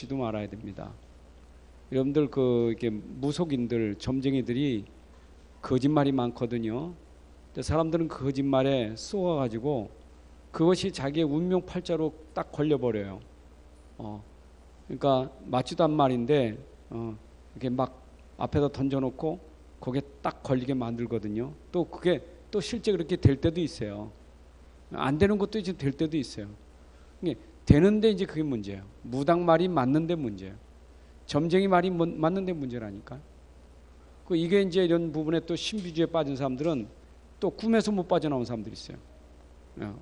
그러지도 말아야 됩니다. 여러분들 이렇게 무속인들, 점쟁이들이 거짓말이 많거든요. 사람들은 그 거짓말에 쏘아가지고 그것이 자기의 운명팔자로 딱 걸려버려요. 그러니까 맞지도 않은 말인데 이렇게 막 앞에다 던져놓고 거기에 딱 걸리게 만들거든요. 또 그게 또 실제 그렇게 될 때도 있어요. 안 되는 것도 이제 될 때도 있어요. 되는데 이제 그게 문제예요. 무당 말이 맞는데 문제예요. 점쟁이 말이 맞는데 문제라니까. 이게 이제 이런 부분에 또 신비주의에 빠진 사람들은 또 꿈에서 못 빠져나온 사람들이 있어요.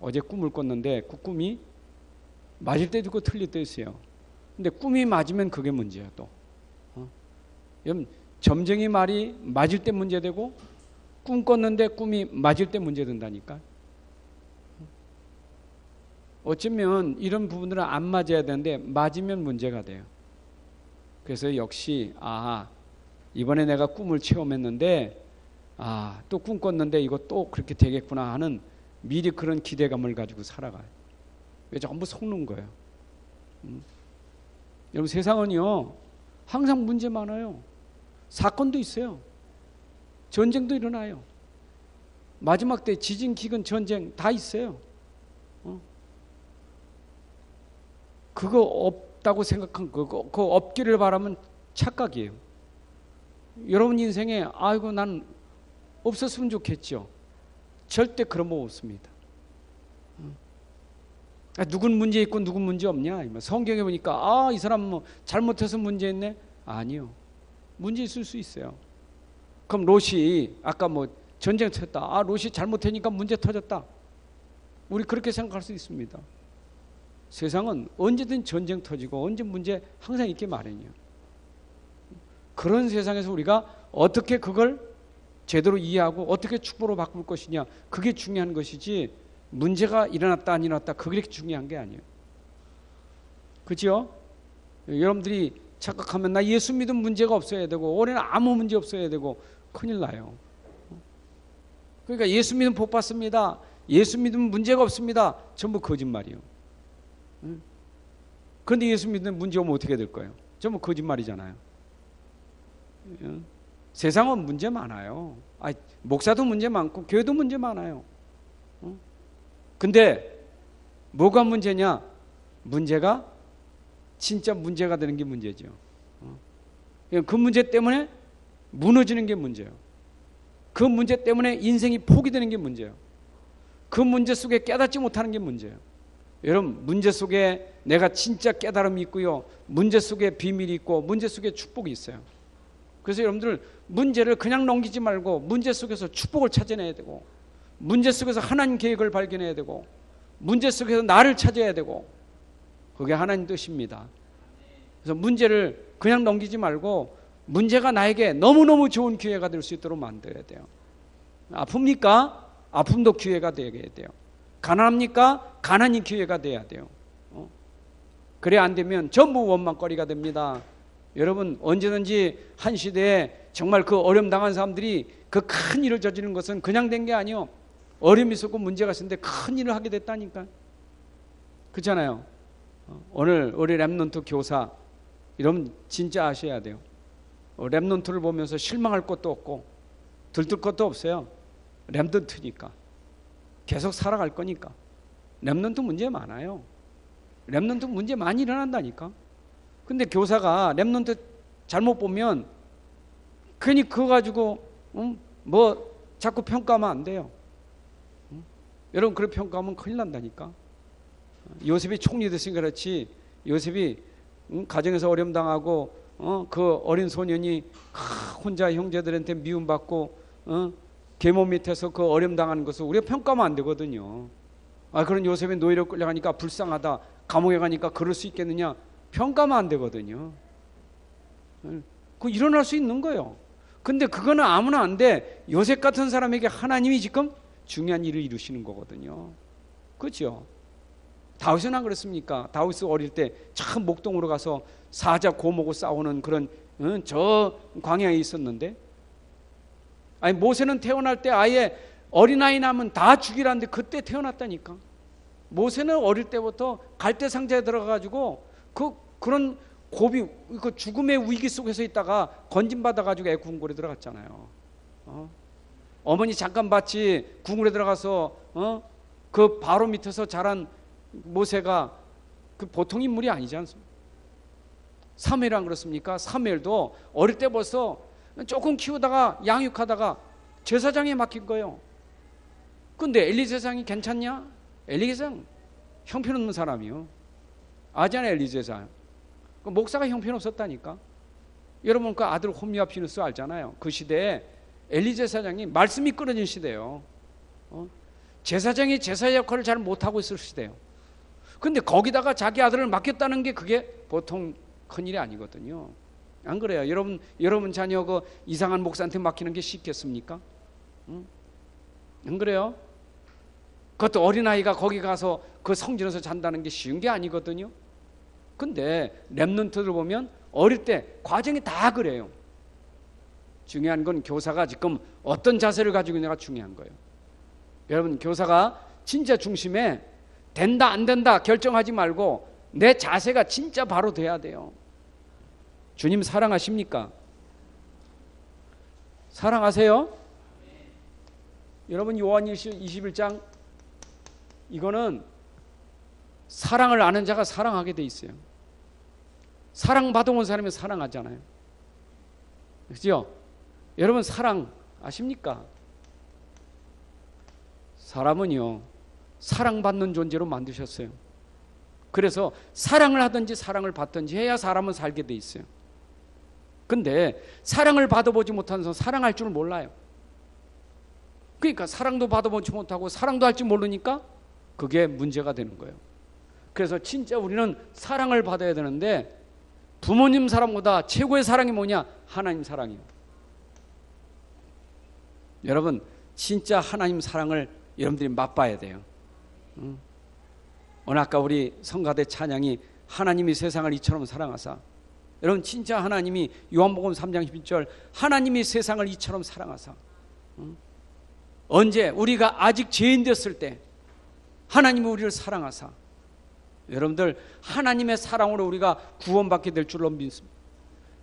어제 꿈을 꿨는데 그 꿈이 맞을 때도 있고 틀릴 때도 있어요. 근데 꿈이 맞으면 그게 문제야 또. 여러분 점쟁이 말이 맞을 때 문제되고 꿈 꿨는데 꿈이 맞을 때 문제된다니까. 어쩌면 이런 부분들은 안 맞아야 되는데 맞으면 문제가 돼요. 그래서 역시 이번에 내가 꿈을 체험했는데 또 꿈 꿨는데 이거 또 그렇게 되겠구나 하는 미리 그런 기대감을 가지고 살아가요. 왜 전부 속는 거예요. 여러분 세상은요 항상 문제 많아요. 사건도 있어요. 전쟁도 일어나요. 마지막 때 지진, 기근, 전쟁 다 있어요. 그거 없다고 생각한 그거 없기를 바라면 착각이에요. 여러분 인생에 아이고 난 없었으면 좋겠죠. 절대 그런 법 없습니다. 누군 문제 있고 누군 문제 없냐? 성경에 보니까 이 사람 뭐 잘못해서 문제 있네? 아니요. 문제 있을 수 있어요. 그럼 롯이 아까 뭐 전쟁 터졌다. 롯이 잘못하니까 문제 터졌다. 우리 그렇게 생각할 수 있습니다. 세상은 언제든 전쟁 터지고 언제 문제 항상 있게 마련이에요. 그런 세상에서 우리가 어떻게 그걸 제대로 이해하고 어떻게 축복으로 바꿀 것이냐, 그게 중요한 것이지 문제가 일어났다 안 일어났다 그게 중요한 게 아니에요. 그렇죠? 여러분들이 착각하면 나 예수 믿으면 문제가 없어야 되고 올해는 아무 문제 없어야 되고 큰일 나요. 그러니까 예수 믿으면 복 받습니다. 예수 믿으면 문제가 없습니다. 전부 거짓말이에요. 그런데 예수 믿으면 문제 오면 어떻게 될 거예요? 전부 거짓말이잖아요. 세상은 문제 많아요. 목사도 문제 많고 교회도 문제 많아요. 근데 뭐가 문제냐? 문제가 진짜 문제가 되는 게 문제죠. 그 문제 때문에 무너지는 게 문제예요. 그 문제 때문에 인생이 포기되는 게 문제예요. 그 문제 속에 깨닫지 못하는 게 문제예요. 여러분 문제 속에 내가 진짜 깨달음이 있고요. 문제 속에 비밀이 있고 문제 속에 축복이 있어요. 그래서 여러분들 문제를 그냥 넘기지 말고 문제 속에서 축복을 찾아내야 되고 문제 속에서 하나님 계획을 발견해야 되고 문제 속에서 나를 찾아야 되고 그게 하나님 뜻입니다. 그래서 문제를 그냥 넘기지 말고 문제가 나에게 너무너무 좋은 기회가 될 수 있도록 만들어야 돼요. 아픕니까? 아픔도 기회가 되어야 돼요. 가난합니까? 가난이 기회가 돼야 돼요. 그래 안 되면 전부 원망거리가 됩니다. 여러분 언제든지 한 시대에 정말 그 어려움 당한 사람들이 그 큰 일을 저지른 것은 그냥 된 게 아니요. 어려움이 있었고 문제가 있었는데 큰 일을 하게 됐다니까. 그렇잖아요. 오늘 우리 랩넌트 교사 여러분 진짜 아셔야 돼요. 랩넌트를 보면서 실망할 것도 없고 들뜰 것도 없어요. 랩넌트니까 계속 살아갈 거니까. 랩넌트 문제 많아요. 랩넌트 문제 많이 일어난다니까. 근데 교사가 랩넌트 잘못 보면 괜히 그거 가지고 뭐 자꾸 평가하면 안 돼요. 여러분 그렇게 평가하면 큰일 난다니까. 요셉이 총리 됐으니까 그렇지 요셉이 가정에서 어려움 당하고 그 어린 소년이 혼자 형제들한테 미움받고 계모 밑에서 그 어려움 당하는 것을 우리가 평가하면 안 되거든요. 그런 요셉이 노예로 끌려가니까 불쌍하다. 감옥에 가니까 그럴 수 있겠느냐. 평가하면 안 되거든요. 그거 일어날 수 있는 거예요. 근데 그거는 아무나 안 돼. 요셉 같은 사람에게 하나님이 지금 중요한 일을 이루시는 거거든요. 그렇죠? 다윗은 안 그렇습니까? 다윗은 어릴 때 참 목동으로 가서 사자 고모고 싸우는 그런 저 광야에 있었는데 모세는 태어날 때 아예 어린아이 낳으면 다 죽이라는데 그때 태어났다니까. 모세는 어릴 때부터 갈대 상자에 들어가가지고 그런 고비 그 죽음의 위기 속에서 있다가 건진받아 가지고 애구궁궐에 들어갔잖아요. 어머니 잠깐 봤지 궁궐에 들어가서 그 바로 밑에서 자란 모세가 그 보통 인물이 아니지 않습니까? 사무엘은 그렇습니까? 사무엘도 어릴 때 벌써 조금 키우다가 양육하다가 제사장에 맡긴 거예요. 근데 엘리 제사장이 괜찮냐? 엘리 제사장 형편없는 사람이요. 아잖아 엘리 제사장. 그 목사가 형편없었다니까. 여러분 그 아들 홈리와 피누스 알잖아요. 그 시대에 엘리 제사장이 말씀이 끊어진 시대예요. 제사장이 제사 역할을 잘 못하고 있을 시대예요. 근데 거기다가 자기 아들을 맡겼다는 게 그게 보통 큰일이 아니거든요. 안 그래요? 여러분 자녀 그 이상한 목사한테 맡기는 게 쉽겠습니까? 안 그래요? 그것도 어린아이가 거기 가서 그 성전에서 잔다는 게 쉬운 게 아니거든요. 근데 렘넌트들 보면 어릴 때 과정이 다 그래요. 중요한 건 교사가 지금 어떤 자세를 가지고 있느냐가 중요한 거예요. 여러분 교사가 진짜 중심에 된다 안 된다 결정하지 말고 내 자세가 진짜 바로 돼야 돼요. 주님 사랑하십니까? 사랑하세요? 여러분 요한일서 21장 이거는 사랑을 아는 자가 사랑하게 돼 있어요. 사랑받아온 사람이 사랑하잖아요. 그죠? 여러분 사랑 아십니까? 사람은요 사랑받는 존재로 만드셨어요. 그래서 사랑을 하든지 사랑을 받든지 해야 사람은 살게 돼 있어요. 근데 사랑을 받아보지 못하는 사람은 사랑할 줄 몰라요. 그러니까 사랑도 받아보지 못하고 사랑도 할 줄 모르니까 그게 문제가 되는 거예요. 그래서 진짜 우리는 사랑을 받아야 되는데 부모님 사랑보다 최고의 사랑이 뭐냐? 하나님 사랑이에요. 여러분 진짜 하나님 사랑을 여러분들이 맛봐야 돼요. 오늘 아까 우리 성가대 찬양이 하나님이 세상을 이처럼 사랑하사, 여러분 진짜 하나님이 요한복음 3장 11절 하나님이 세상을 이처럼 사랑하사, 언제? 우리가 아직 죄인 됐을 때 하나님이 우리를 사랑하사, 여러분들 하나님의 사랑으로 우리가 구원받게 될 줄로 믿습니다.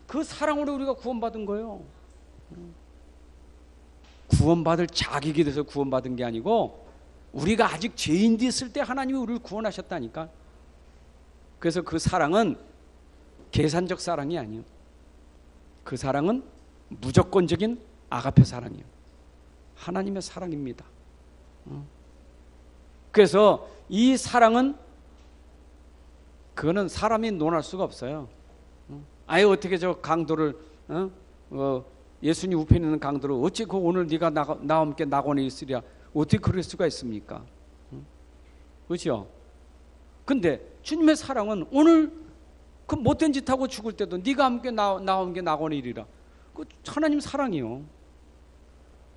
그 사랑으로 우리가 구원받은 거예요. 구원받을 자격이 돼서 구원받은 게 아니고 우리가 아직 죄인 됐을 때 하나님이 우리를 구원하셨다니까. 그래서 그 사랑은 계산적 사랑이 아니에요. 그 사랑은 무조건적인 아가페 사랑이에요. 하나님의 사랑입니다. 그래서 이 사랑은 그거는 사람이 논할 수가 없어요. 아예 어떻게 저 강도를 예수님 우편에 있는 강도를 어찌 그 오늘 네가 나와 함께 낙원에 있으랴 어떻게 그럴 수가 있습니까? 그렇죠? 근데 주님의 사랑은 오늘 그 못된 짓 하고 죽을 때도 네가 함께 나와 함께 낙원에 이르라. 그 하나님 사랑이요.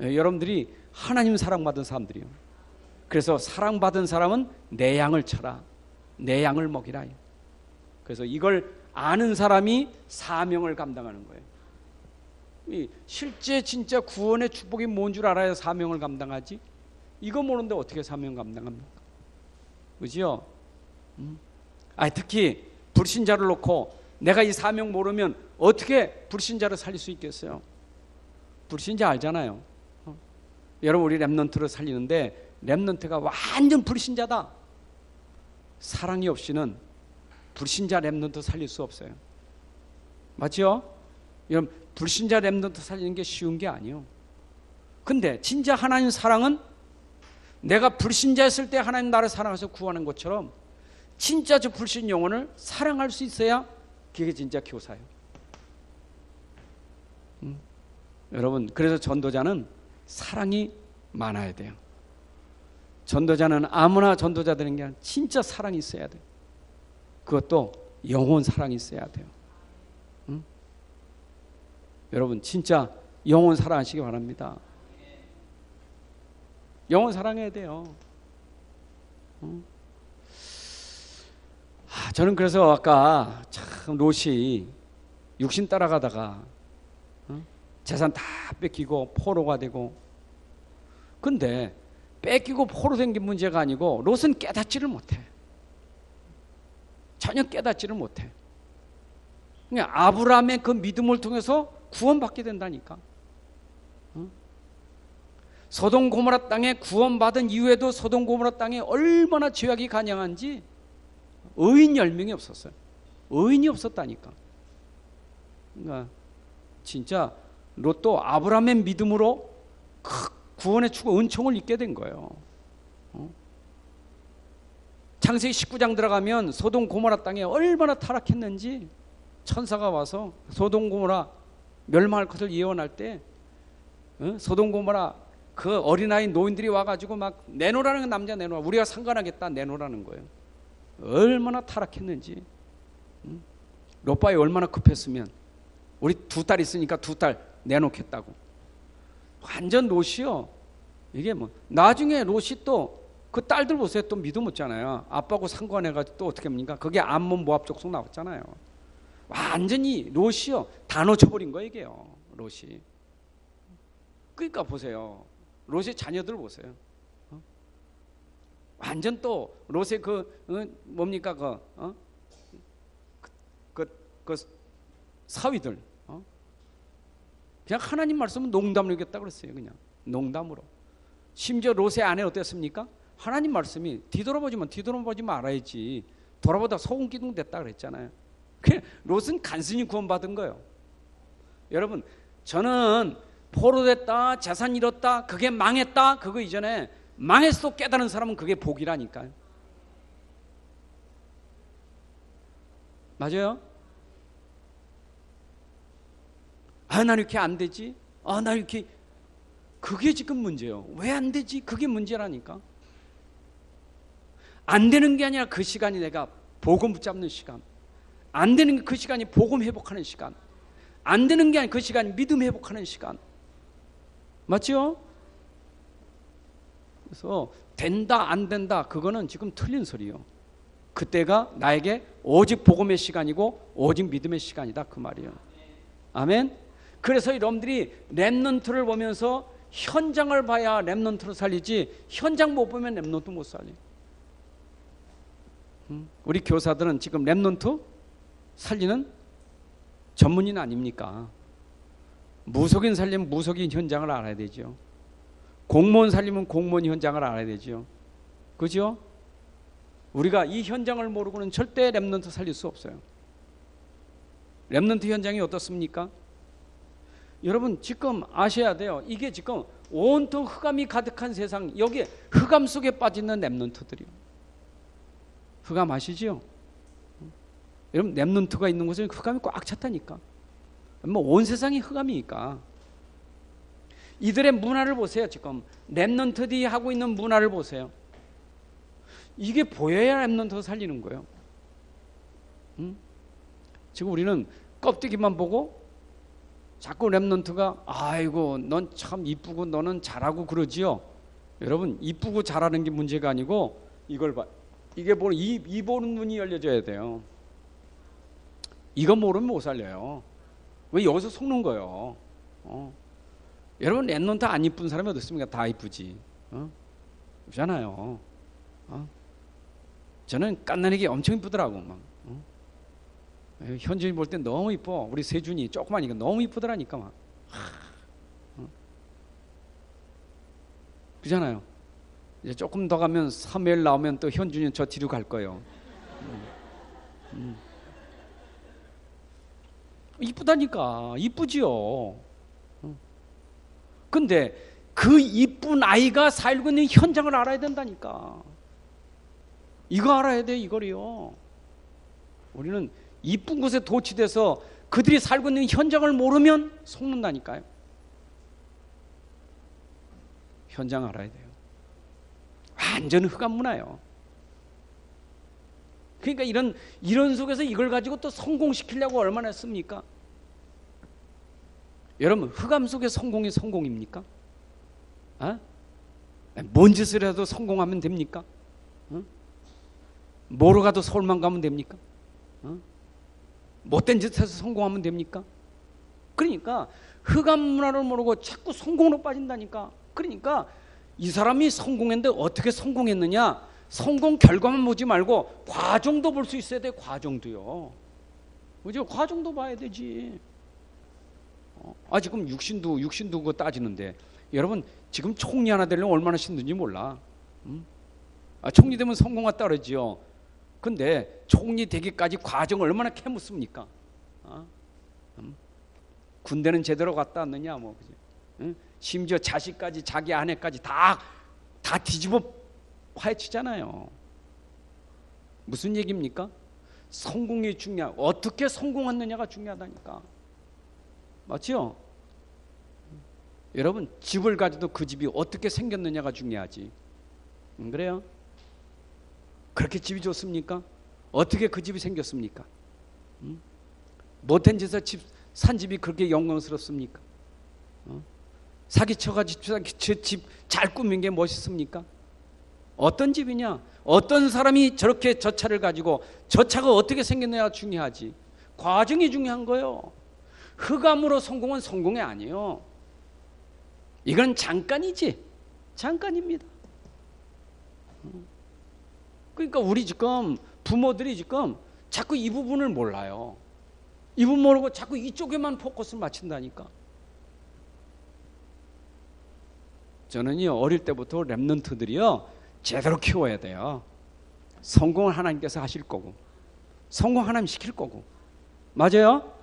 여러분들이 하나님 사랑받은 사람들이요. 그래서 사랑받은 사람은 내 양을 쳐라, 내 양을 먹이라. 그래서 이걸 아는 사람이 사명을 감당하는 거예요. 실제 진짜 구원의 축복이 뭔 줄 알아야 사명을 감당하지. 이거 모르는데 어떻게 사명 감당합니까? 그죠? 특히 불신자를 놓고 내가 이 사명 모르면 어떻게 불신자를 살릴 수 있겠어요? 불신자 알잖아요. 여러분 우리 렘넌트를 살리는데 렘넌트가 완전 불신자다. 사랑이 없이는 불신자 렘넌트 살릴 수 없어요. 맞죠? 여러분 불신자 렘넌트 살리는 게 쉬운 게 아니에요. 근데 진짜 하나님 사랑은 내가 불신자였을 때 하나님 나를 사랑해서 구하는 것처럼 진짜 저 불신 영혼을 사랑할 수 있어야 그게 진짜 교사예요. 여러분 그래서 전도자는 사랑이 많아야 돼요. 전도자는 아무나 전도자 되는 게 아니라 진짜 사랑이 있어야 돼요. 그것도 영혼 사랑이 있어야 돼요. 여러분 진짜 영혼 사랑하시기 바랍니다. 영혼 사랑해야 돼요. 저는 그래서 아까 참 롯이 육신 따라가다가 재산 다 뺏기고 포로가 되고, 근데 뺏기고 포로 된 게 문제가 아니고 롯은 깨닫지를 못해. 전혀 깨닫지를 못해. 그러니까 아브라함의 그 믿음을 통해서 구원받게 된다니까. 소돔 고모라 땅에 구원받은 이후에도 소돔 고모라 땅에 얼마나 죄악이 간영한지 의인 10명이 없었어요. 의인이 없었다니까. 그러니까 진짜 롯도 아브라함의 믿음으로 구원의 축복 은총을 입게 된 거예요. 창세기 19장 들어가면 소돔 고모라 땅에 얼마나 타락했는지 천사가 와서 소돔 고모라 멸망할 것을 예언할 때 소돔 고모라 그 어린아이 노인들이 와가지고 막 내놓으라는 남자 내놓아, 우리가 상관하겠다 내놓으라는 거예요. 얼마나 타락했는지. 롯바이 얼마나 급했으면 우리 2딸 있으니까 2딸 내놓겠다고. 완전 롯이요. 이게 뭐 나중에 롯이 또 그 딸들 보세요. 또 믿음 없잖아요. 아빠하고 상관해가지고 또 어떻게 합니까? 그게 암몬 모압 족속 나왔잖아요. 완전히 롯이요 다 놓쳐버린 거예요. 이게요 롯이. 그러니까 보세요. 롯의 자녀들 보세요. 완전 또 롯의 뭡니까 그 사위들 그냥 하나님 말씀은 농담으로 이겼다 그랬어요. 그냥 농담으로. 심지어 롯의 아내 어땠습니까? 하나님 말씀이 뒤돌아보지 말아야지. 돌아보다 소금기둥 됐다 그랬잖아요. 그냥 롯은 간신히 구원받은 거예요. 여러분, 저는 포로됐다, 재산 잃었다, 그게 망했다, 그거 이전에 망했어 깨달은 사람은 그게 복이라니까요. 맞아요? 아, 나 이렇게 안 되지? 아, 나 이렇게. 그게 지금 문제예요. 왜 안 되지? 그게 문제라니까. 안 되는 게 아니라 그 시간이 내가 복음 붙잡는 시간. 안 되는 게 그 시간이 복음 회복하는 시간. 안 되는 게 아니라 그 시간이 믿음 회복하는 시간. 맞죠? 그래서 된다 안 된다 그거는 지금 틀린 소리예요. 그때가 나에게 오직 복음의 시간이고 오직 믿음의 시간이다 그 말이에요. 아멘. 그래서 여러분들이 렘넌트를 보면서 현장을 봐야 렘넌트를 살리지 현장 못 보면 렘넌트 못 살려. 우리 교사들은 지금 렘넌트 살리는 전문인 아닙니까? 무속인 살리면 무속인 현장을 알아야 되죠. 공무원 살리면 공무원 현장을 알아야 되죠. 그죠? 우리가 이 현장을 모르고는 절대 렘넌트 살릴 수 없어요. 렘넌트 현장이 어떻습니까? 여러분 지금 아셔야 돼요. 이게 지금 온통 흑암이 가득한 세상, 여기에 흑암 속에 빠지는 렘넌트들이요. 흑암 아시죠? 여러분 렘넌트가 있는 곳에 흑암이 꽉 찼다니까. 뭐 온 세상이 흑암이니까. 이들의 문화를 보세요. 지금 렘넌트들이 하고 있는 문화를 보세요. 이게 보여야 렘넌트가 살리는 거예요. 지금 우리는 껍데기만 보고 자꾸 렘넌트가 아이고 넌 참 이쁘고 너는 잘하고 그러지요. 여러분 이쁘고 잘하는 게 문제가 아니고 이걸 봐. 이게 보는 이 보는 눈이 열려져야 돼요. 이거 모르면 못 살려요. 왜 여기서 속는 거예요? 여러분 렘넌트 안 이쁜 사람이 어디 있습니까? 다 이쁘지. 그렇잖아요. 저는 깐난이게 엄청 이쁘더라고 막. 현준이 볼 땐 너무 이뻐. 우리 세준이 조그마니까 너무 이쁘더라니까 막. 그렇잖아요. 이제 조금 더 가면 3일 나오면 또 현준이는 저 뒤로 갈 거예요. 이쁘다니까. 이쁘지요. 근데 그 이쁜 아이가 살고 있는 현장을 알아야 된다니까. 이거 알아야 돼 이거리요. 우리는 이쁜 곳에 도취돼서 그들이 살고 있는 현장을 모르면 속는다니까요. 현장 알아야 돼요. 완전 흑암 문화예요. 그러니까 이런 속에서 이걸 가지고 또 성공시키려고 얼마나 했습니까? 여러분 흑암 속에 성공이 성공입니까? 뭔 짓을 해도 성공하면 됩니까? 뭐로 가도 서울만 가면 됩니까? 못된 짓 해서 성공하면 됩니까? 그러니까 흑암 문화를 모르고 자꾸 성공으로 빠진다니까. 그러니까 이 사람이 성공했는데 어떻게 성공했느냐, 성공 결과만 보지 말고 과정도 볼 수 있어야 돼. 과정도요. 그죠? 과정도 봐야 되지. 지금 육신도 그거 따지는데 여러분 지금 총리 하나 되려면 얼마나 힘든지 몰라. 총리 되면 성공하 따르지요. 근데 총리 되기까지 과정 얼마나 캐묻습니까? 군대는 제대로 갔다 왔느냐 뭐, 그죠? 심지어 자식까지 자기 아내까지 다 뒤집어 파헤치잖아요. 무슨 얘기입니까? 성공이 중요하고 어떻게 성공했느냐가 중요하다니까. 맞죠? 여러분 집을 가져도 그 집이 어떻게 생겼느냐가 중요하지. 그래요? 그렇게 집이 좋습니까? 어떻게 그 집이 생겼습니까? 못한 짓에서 산 집이 그렇게 영광스럽습니까? 사기쳐가지고 집 잘 꾸민 게 멋있습니까? 어떤 집이냐? 어떤 사람이 저렇게 저 차를 가지고 저 차가 어떻게 생겼느냐가 중요하지. 과정이 중요한 거예요. 흑암으로 성공은 성공이 아니에요. 이건 잠깐이지. 잠깐입니다. 그러니까 우리 지금 부모들이 지금 자꾸 이 부분을 몰라요. 이 부분 모르고 자꾸 이쪽에만 포커스를 맞춘다니까. 저는요 어릴 때부터 렘넌트들이요 제대로 키워야 돼요. 성공을 하나님께서 하실 거고 성공 하나님 시킬 거고. 맞아요?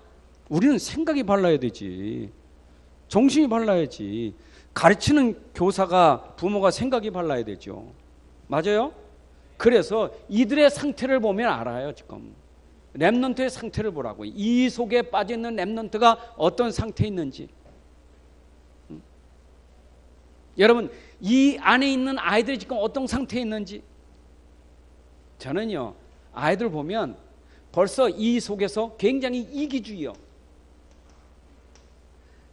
우리는 생각이 발라야 되지. 정신이 발라야지. 가르치는 교사가 부모가 생각이 발라야 되죠. 맞아요? 그래서 이들의 상태를 보면 알아요. 지금 렘넌트의 상태를 보라고. 이 속에 빠져있는 렘넌트가 어떤 상태에 있는지. 여러분 이 안에 있는 아이들이 지금 어떤 상태에 있는지. 저는요 아이들 보면 벌써 이 속에서 굉장히 이기주의요.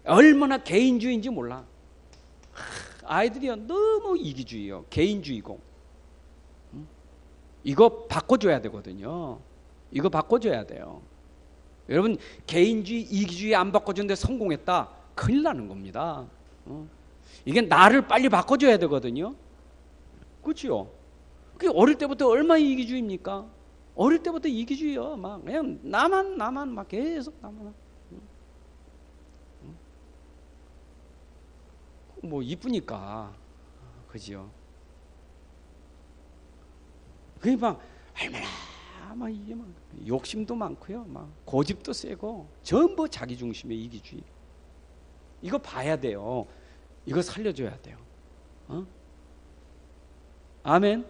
얼마나 개인주의인지 몰라. 아이들이요 너무 이기주의요. 개인주의고. 이거 바꿔줘야 되거든요. 이거 바꿔줘야 돼요. 여러분 개인주의 이기주의 안 바꿔주는데 성공했다 큰일 나는 겁니다. 이게 나를 빨리 바꿔줘야 되거든요. 그렇죠? 그게 어릴 때부터 얼마나 이기주의입니까? 어릴 때부터 이기주의요. 막 그냥 나만 막 계속 나만. 뭐 이쁘니까 그죠? 그게 막 얼마나 막 이게 막 욕심도 많고요, 막 고집도 세고 전부 자기 중심의 이기주의. 이거 봐야 돼요. 이거 살려줘야 돼요. 아멘.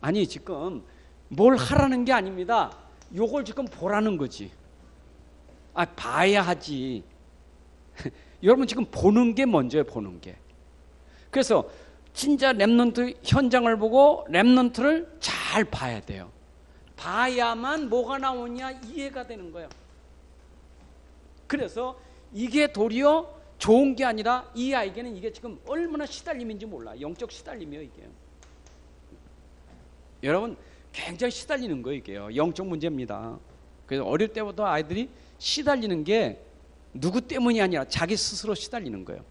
아니 지금 뭘 하라는 게 아닙니다. 요걸 지금 보라는 거지. 봐야 하지. 여러분 지금 보는 게 먼저예요. 보는 게. 그래서 진짜 렘넌트 현장을 보고 렘넌트를 잘 봐야 돼요. 봐야만 뭐가 나오냐 이해가 되는 거예요. 그래서 이게 도리어 좋은 게 아니라 이 아이에게는 이게 지금 얼마나 시달림인지 몰라. 영적 시달림이에요 이게. 여러분 굉장히 시달리는 거예요 이게요. 영적 문제입니다. 그래서 어릴 때부터 아이들이 시달리는 게 누구 때문이 아니라 자기 스스로 시달리는 거예요.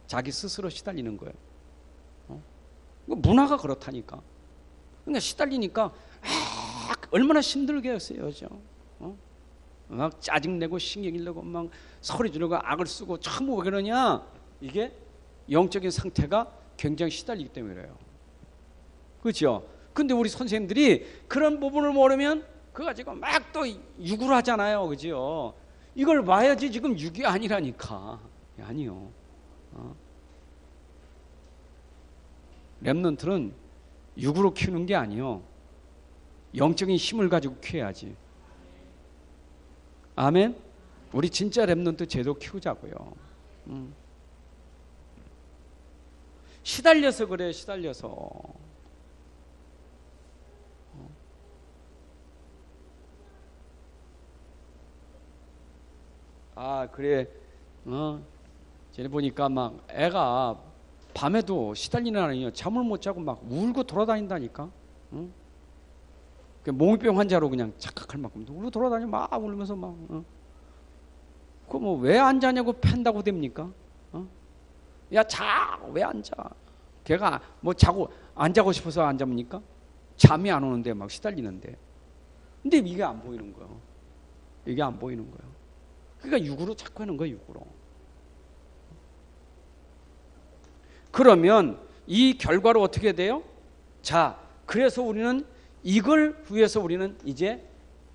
자기 스스로 시달리는 거예요. 문화가 그렇다니까. 그러니까 시달리니까 얼마나 힘들게 했어요. 막 짜증내고 신경을 내고 막 소리 지르고 악을 쓰고 참 왜 그러냐. 이게 영적인 상태가 굉장히 시달리기 때문에 그래요. 그렇죠? 근데 우리 선생님들이 그런 부분을 모르면 그거 가지고 막 또 육을 하잖아요. 그죠? 이걸 봐야지 지금 육이 아니라니까. 아니요. 렘넌트는 육으로 키우는 게 아니요. 영적인 힘을 가지고 키워야지. 아멘? 우리 진짜 렘넌트 제대로 키우자고요. 시달려서 그래. 시달려서. 그래. 쟤네 보니까 막 애가 밤에도 시달리는 아이요. 잠을 못 자고 막 울고 돌아다닌다니까. 몽유병 환자로 그냥 착각할 만큼 울고 돌아다니고 막 울면서 막. 그거 뭐 왜 안 자냐고 팬다고 됩니까? 야, 자, 왜 안 자? 걔가 뭐 자고 안 자고 싶어서 안 잡니까? 잠이 안 오는데 막 시달리는데. 근데 이게 안 보이는 거예요. 이게 안 보이는 거예요. 그러니까 육으로 자꾸 하는 거예요. 육으로. 그러면 이 결과로 어떻게 돼요? 자, 그래서 우리는 이걸 위해서 우리는 이제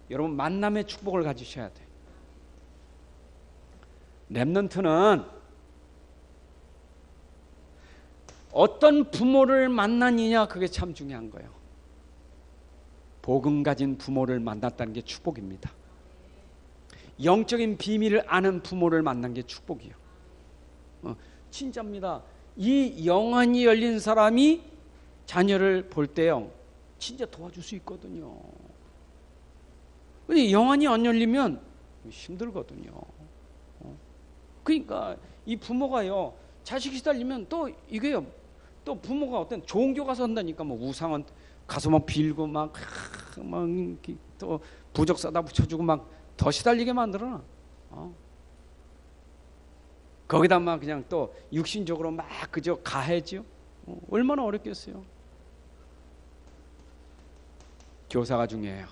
여러분 만남의 축복을 가지셔야 돼요. 렘넌트는 어떤 부모를 만나느냐, 그게 참 중요한 거예요. 복음 가진 부모를 만났다는 게 축복입니다. 영적인 비밀을 아는 부모를 만난 게 축복이에요. 진짜입니다. 이 영안이 열린 사람이 자녀를 볼 때요, 진짜 도와줄 수 있거든요. 근데 영안이 안 열리면 힘들거든요. 그러니까 이 부모가요, 자식이 시달리면 또 이게요, 또 부모가 어떤 좋은 교 가서 한다니까, 뭐 우상은 가서 막 빌고 막 또 부적 사다 붙여주고 막 더 시달리게 만들어놔. 거기다 막 그냥 또 육신적으로 막 그저 가해지요. 얼마나 어렵겠어요. 교사가 중요해요.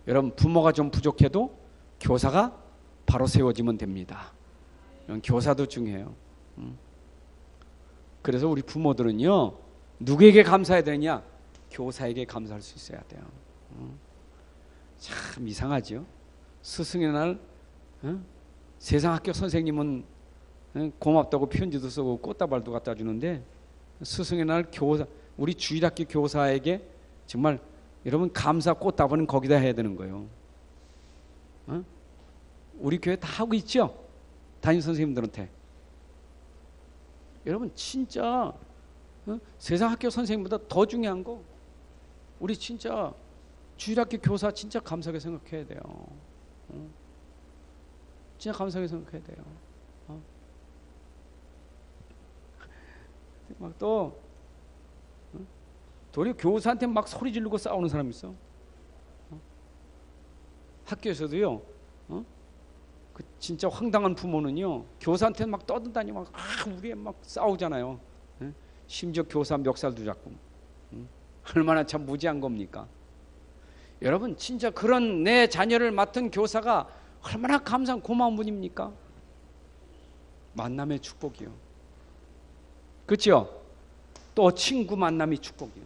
여러분, 부모가 좀 부족해도 교사가 바로 세워지면 됩니다. 교사도 중요해요. 그래서 우리 부모들은요, 누구에게 감사해야 되냐? 교사에게 감사할 수 있어야 돼요. 참 이상하죠. 스승의 날 세상 학교 선생님은 고맙다고 편지도 쓰고 꽃다발도 갖다 주는데, 스승의 날 교사, 우리 주일학교 교사에게 정말 여러분 감사 꽃다발은 거기다 해야 되는 거예요. 우리 교회 다 하고 있죠? 담임 선생님들한테. 여러분 진짜 세상 학교 선생님보다 더 중요한 거, 우리 진짜 주일학교 교사 진짜 감사하게 생각해야 돼요. 진짜 감사하게 생각해야 돼요. 막 또 도리어 교사한테 막 소리 지르고 싸우는 사람 있어. 학교에서도요, 그 진짜 황당한 부모는요, 교사한테 막 떠든다니 막 우리 애 막 싸우잖아요. 심지어 교사 멱살도 잡고. 얼마나 참 무지한 겁니까? 여러분 진짜 그런 내 자녀를 맡은 교사가 얼마나 감사한 고마운 분입니까? 만남의 축복이요. 그렇죠? 또 친구 만남이 축복이요.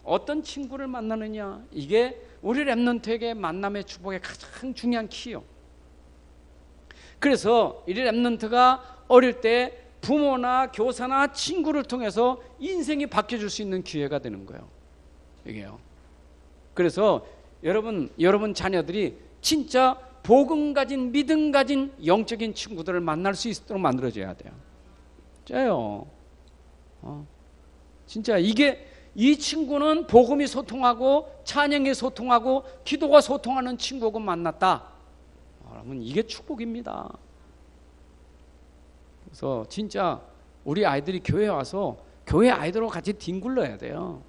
어떤 친구를 만나느냐, 이게 우리 렘넌트에게 만남의 축복의 가장 중요한 키요. 그래서 이 렘넌트가 어릴 때 부모나 교사나 친구를 통해서 인생이 바뀌어줄 수 있는 기회가 되는 거예요. 이게요. 그래서 여러분 자녀들이 진짜 복음 가진, 믿음 가진 영적인 친구들을 만날 수 있도록 만들어줘야 돼요. 진짜요. 진짜 이게, 이 친구는 복음이 소통하고 찬양이 소통하고 기도가 소통하는 친구하고 만났다. 그러면 이게 축복입니다. 그래서 진짜 우리 아이들이 교회에 와서 교회 아이들하고 같이 뒹굴러야 돼요.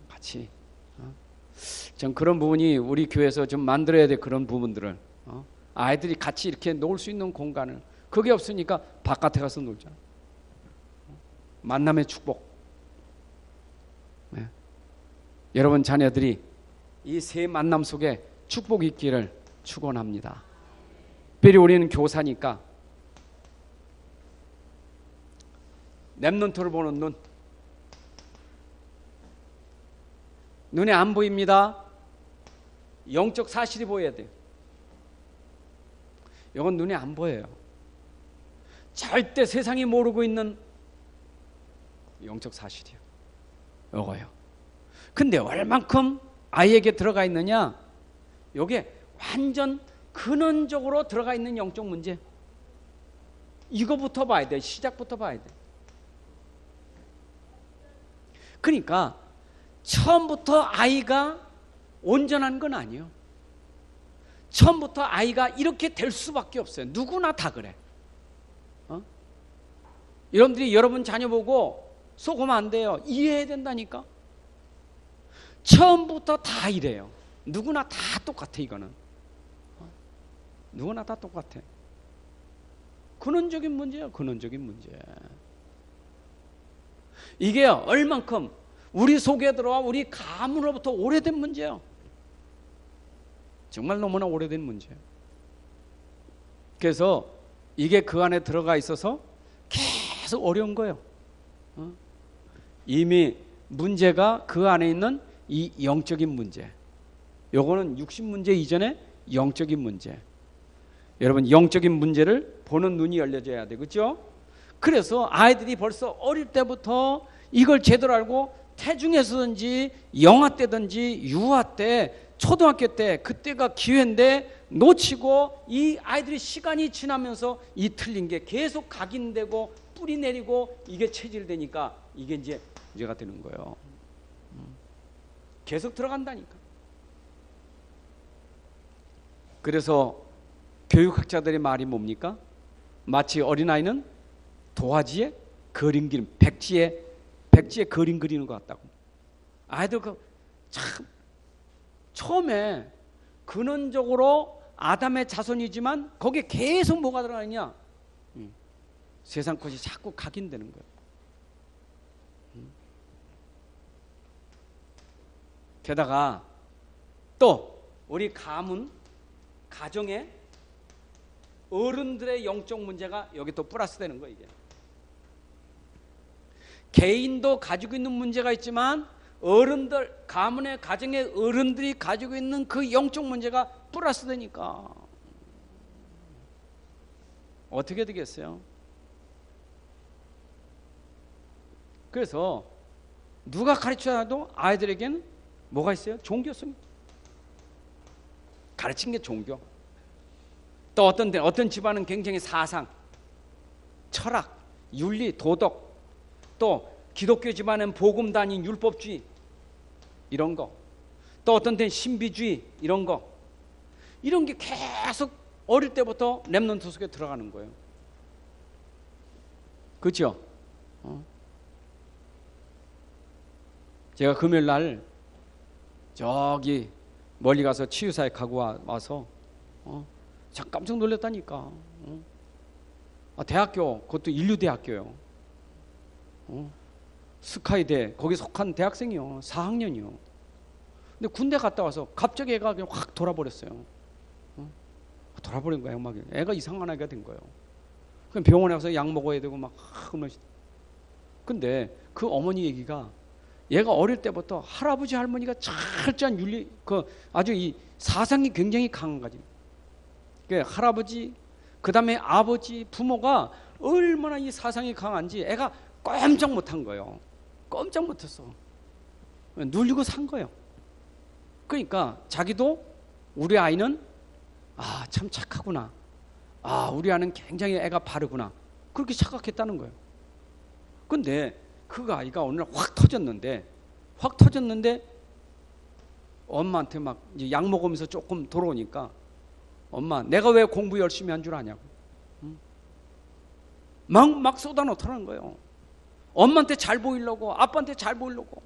같이. 전 그런 부분이 우리 교회에서 좀 만들어야 돼. 그런 부분들을 아이들이 같이 이렇게 놀 수 있는 공간을, 그게 없으니까 바깥에 가서 놀자. 만남의 축복. 네. 여러분 자녀들이 이 세 만남 속에 축복이 있기를 축원합니다. 특별히 우리는 교사니까 렘넌트를 보는 눈, 눈에 안 보입니다. 영적 사실이 보여야 돼요. 이건 눈에 안 보여요. 절대 세상이 모르고 있는 영적 사실이요. 이거요. 근데 얼만큼 아이에게 들어가 있느냐, 이게 완전 근원적으로 들어가 있는 영적 문제. 이거부터 봐야 돼. 시작부터 봐야 돼. 그러니까 처음부터 아이가 온전한 건 아니에요. 처음부터 아이가 이렇게 될 수밖에 없어요. 누구나 다 그래. 여러분들이 여러분 자녀 보고 속으면 안 돼요. 이해해야 된다니까. 처음부터 다 이래요. 누구나 다 똑같아. 이거는 누구나 다 똑같아. 근원적인 문제예요. 근원적인 문제. 이게 얼만큼 우리 속에 들어와 우리 가문으로부터 오래된 문제예요. 정말 너무나 오래된 문제예요. 그래서 이게 그 안에 들어가 있어서 계속 어려운 거예요. 이미 문제가 그 안에 있는 이 영적인 문제, 요거는 육신 문제 이전에 영적인 문제. 여러분, 영적인 문제를 보는 눈이 열려져야 돼, 그렇죠? 그래서 아이들이 벌써 어릴 때부터 이걸 제대로 알고 태중에서든지 영아 때든지 유아 때, 초등학교 때, 그때가 기회인데 놓치고 이 아이들이 시간이 지나면서 이 틀린 게 계속 각인되고 뿌리 내리고 이게 체질되니까 이게 이제 문제가 되는 거예요. 계속 들어간다니까. 그래서 교육학자들의 말이 뭡니까? 마치 어린아이는 도화지에 그림 그리는, 백지에 그림 그리는 것 같다고. 아이들 참 처음에 근원적으로 아담의 자손이지만 거기에 계속 뭐가 들어가느냐? 세상 것이 자꾸 각인되는 거예요. 게다가 또 우리 가정에 어른들의 영적 문제가 여기 또 플러스 되는 거예요. 이게 개인도 가지고 있는 문제가 있지만 어른들, 가문의 가정의 어른들이 가지고 있는 그 영적 문제가 플러스 되니까 어떻게 되겠어요? 그래서 누가 가르쳐도 아이들에게는 뭐가 있어요? 종교성. 가르친 게 종교. 또 어떤 집안은 굉장히 사상, 철학, 윤리, 도덕, 또 기독교 집안은 복음단인 율법주의 이런 거, 또 어떤 데는 신비주의 이런 거, 이런 게 계속 어릴 때부터 렘넌트 속에 들어가는 거예요. 그렇죠? 제가 금요일 날 저기 멀리 가서 치유사에 가고 와서 참 깜짝 놀랐다니까. 대학교, 그것도 인류대학교요. 스카이대, 거기 속한 대학생이요. 4학년이요. 근데 군대 갔다 와서 갑자기 애가 그냥 확 돌아버렸어요. 돌아버린 거예요. 막 애가 이상한 애가 된 거예요. 그럼 병원에 가서 약 먹어야 되고 막 근데 그 어머니 얘기가 얘가 어릴 때부터 할아버지 할머니가 철저한 윤리, 아주 이 사상이 굉장히 강한 거지. 할아버지, 그 다음에 아버지, 부모가 얼마나 이 사상이 강한지 애가 꼼짝 못한 거예요. 꼼짝 못했어. 눌리고 산 거예요. 그러니까 자기도 우리 아이는 참 착하구나. 우리 아이는 굉장히 애가 바르구나. 그렇게 착각했다는 거예요. 근데 그 아이가 오늘 확 터졌는데 엄마한테 막 약 먹으면서 조금 돌아오니까 엄마, 내가 왜 공부 열심히 한 줄 아냐고. 막 쏟아놓더라는 거예요. 엄마한테 잘 보이려고, 아빠한테 잘 보이려고.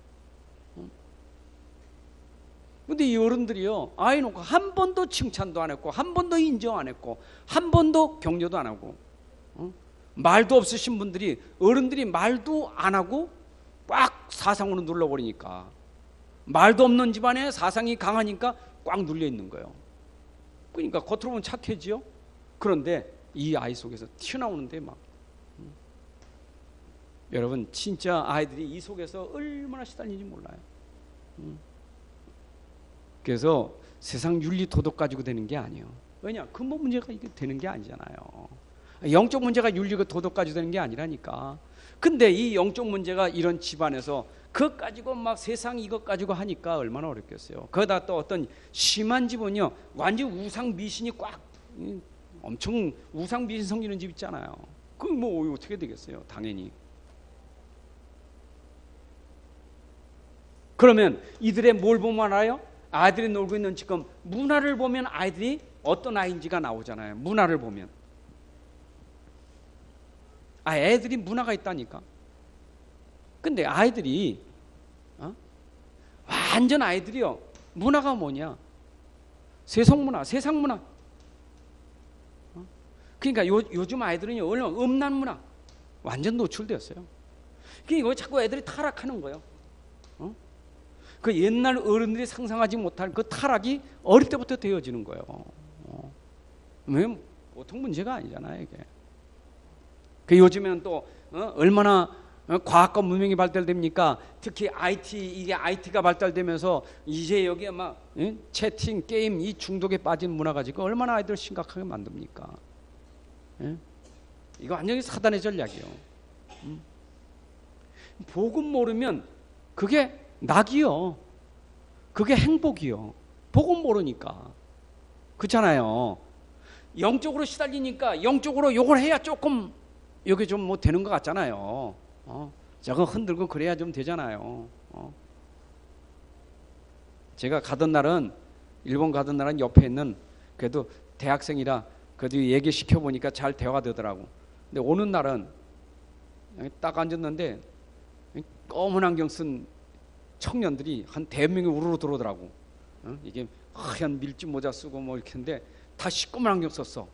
근데 이 어른들이요, 아이 놓고 한 번도 칭찬도 안 했고, 한 번도 인정 안 했고, 한 번도 격려도 안 하고, 말도 없으신 분들이, 어른들이 말도 안 하고 꽉 사상으로 눌러버리니까, 말도 없는 집안에 사상이 강하니까 꽉 눌려 있는 거예요. 그러니까 겉으로 보면 착해지요. 그런데 이 아이 속에서 튀어나오는데 막 여러분, 진짜 아이들이 이 속에서 얼마나 시달리는지 몰라요. 그래서 세상 윤리 도덕 가지고 되는 게 아니에요. 왜냐? 근본 문제가 이게 되는 게 아니잖아요. 영적 문제가 윤리가 도덕 가지고 되는 게 아니라니까. 근데 이 영적 문제가 이런 집안에서 그것 가지고 막 세상 이것 가지고 하니까 얼마나 어렵겠어요. 거기다 또 어떤 심한 집은요, 완전 우상 미신이 꽉, 엄청 우상 미신 섬기는 집 있잖아요. 그럼 뭐 어떻게 되겠어요? 당연히. 그러면 이들의 뭘 보면 알아요? 아이들이 놀고 있는 지금 문화를 보면 아이들이 어떤 아이인지가 나오잖아요. 문화를 보면. 애들이 문화가 있다니까. 근데 아이들이 완전 아이들이요, 문화가 뭐냐? 세속문화, 세상문화. 그러니까 요즘 아이들은요, 얼마나 음란 문화 완전 노출되었어요. 그러니까 이거 자꾸 애들이 타락하는 거예요. 그 옛날 어른들이 상상하지 못할 그 타락이 어릴 때부터 되어지는 거예요. 왜 보통 문제가 아니잖아요, 이게. 그 요즘에는 또 얼마나 과학과 문명이 발달됩니까? 특히 이게 IT가 발달되면서 이제 여기에 막 채팅, 게임 이 중독에 빠진 문화가 지금 얼마나 아이들 심각하게 만듭니까? 이거 완전히 사단의 전략이요. 복음 모르면 그게 낙이요. 그게 행복이요. 복음 모르니까. 그렇잖아요. 영적으로 시달리니까 영적으로 욕을 해야 조금 여기 좀 뭐 되는 것 같잖아요. 저거 흔들고 그래야 좀 되잖아요. 제가 가던 날은 일본 가던 날은 옆에 있는 그래도 대학생이라 그래도 얘기시켜 보니까 잘 대화가 되더라고. 근데 오는 날은 딱 앉았는데 검은 안경 쓴 청년들이 한 대명이 우르르 들어오더라고. 이게 하얀 밀짚 모자 쓰고 뭐 이렇게 했는데 다 시꺼먼 안경 썼어.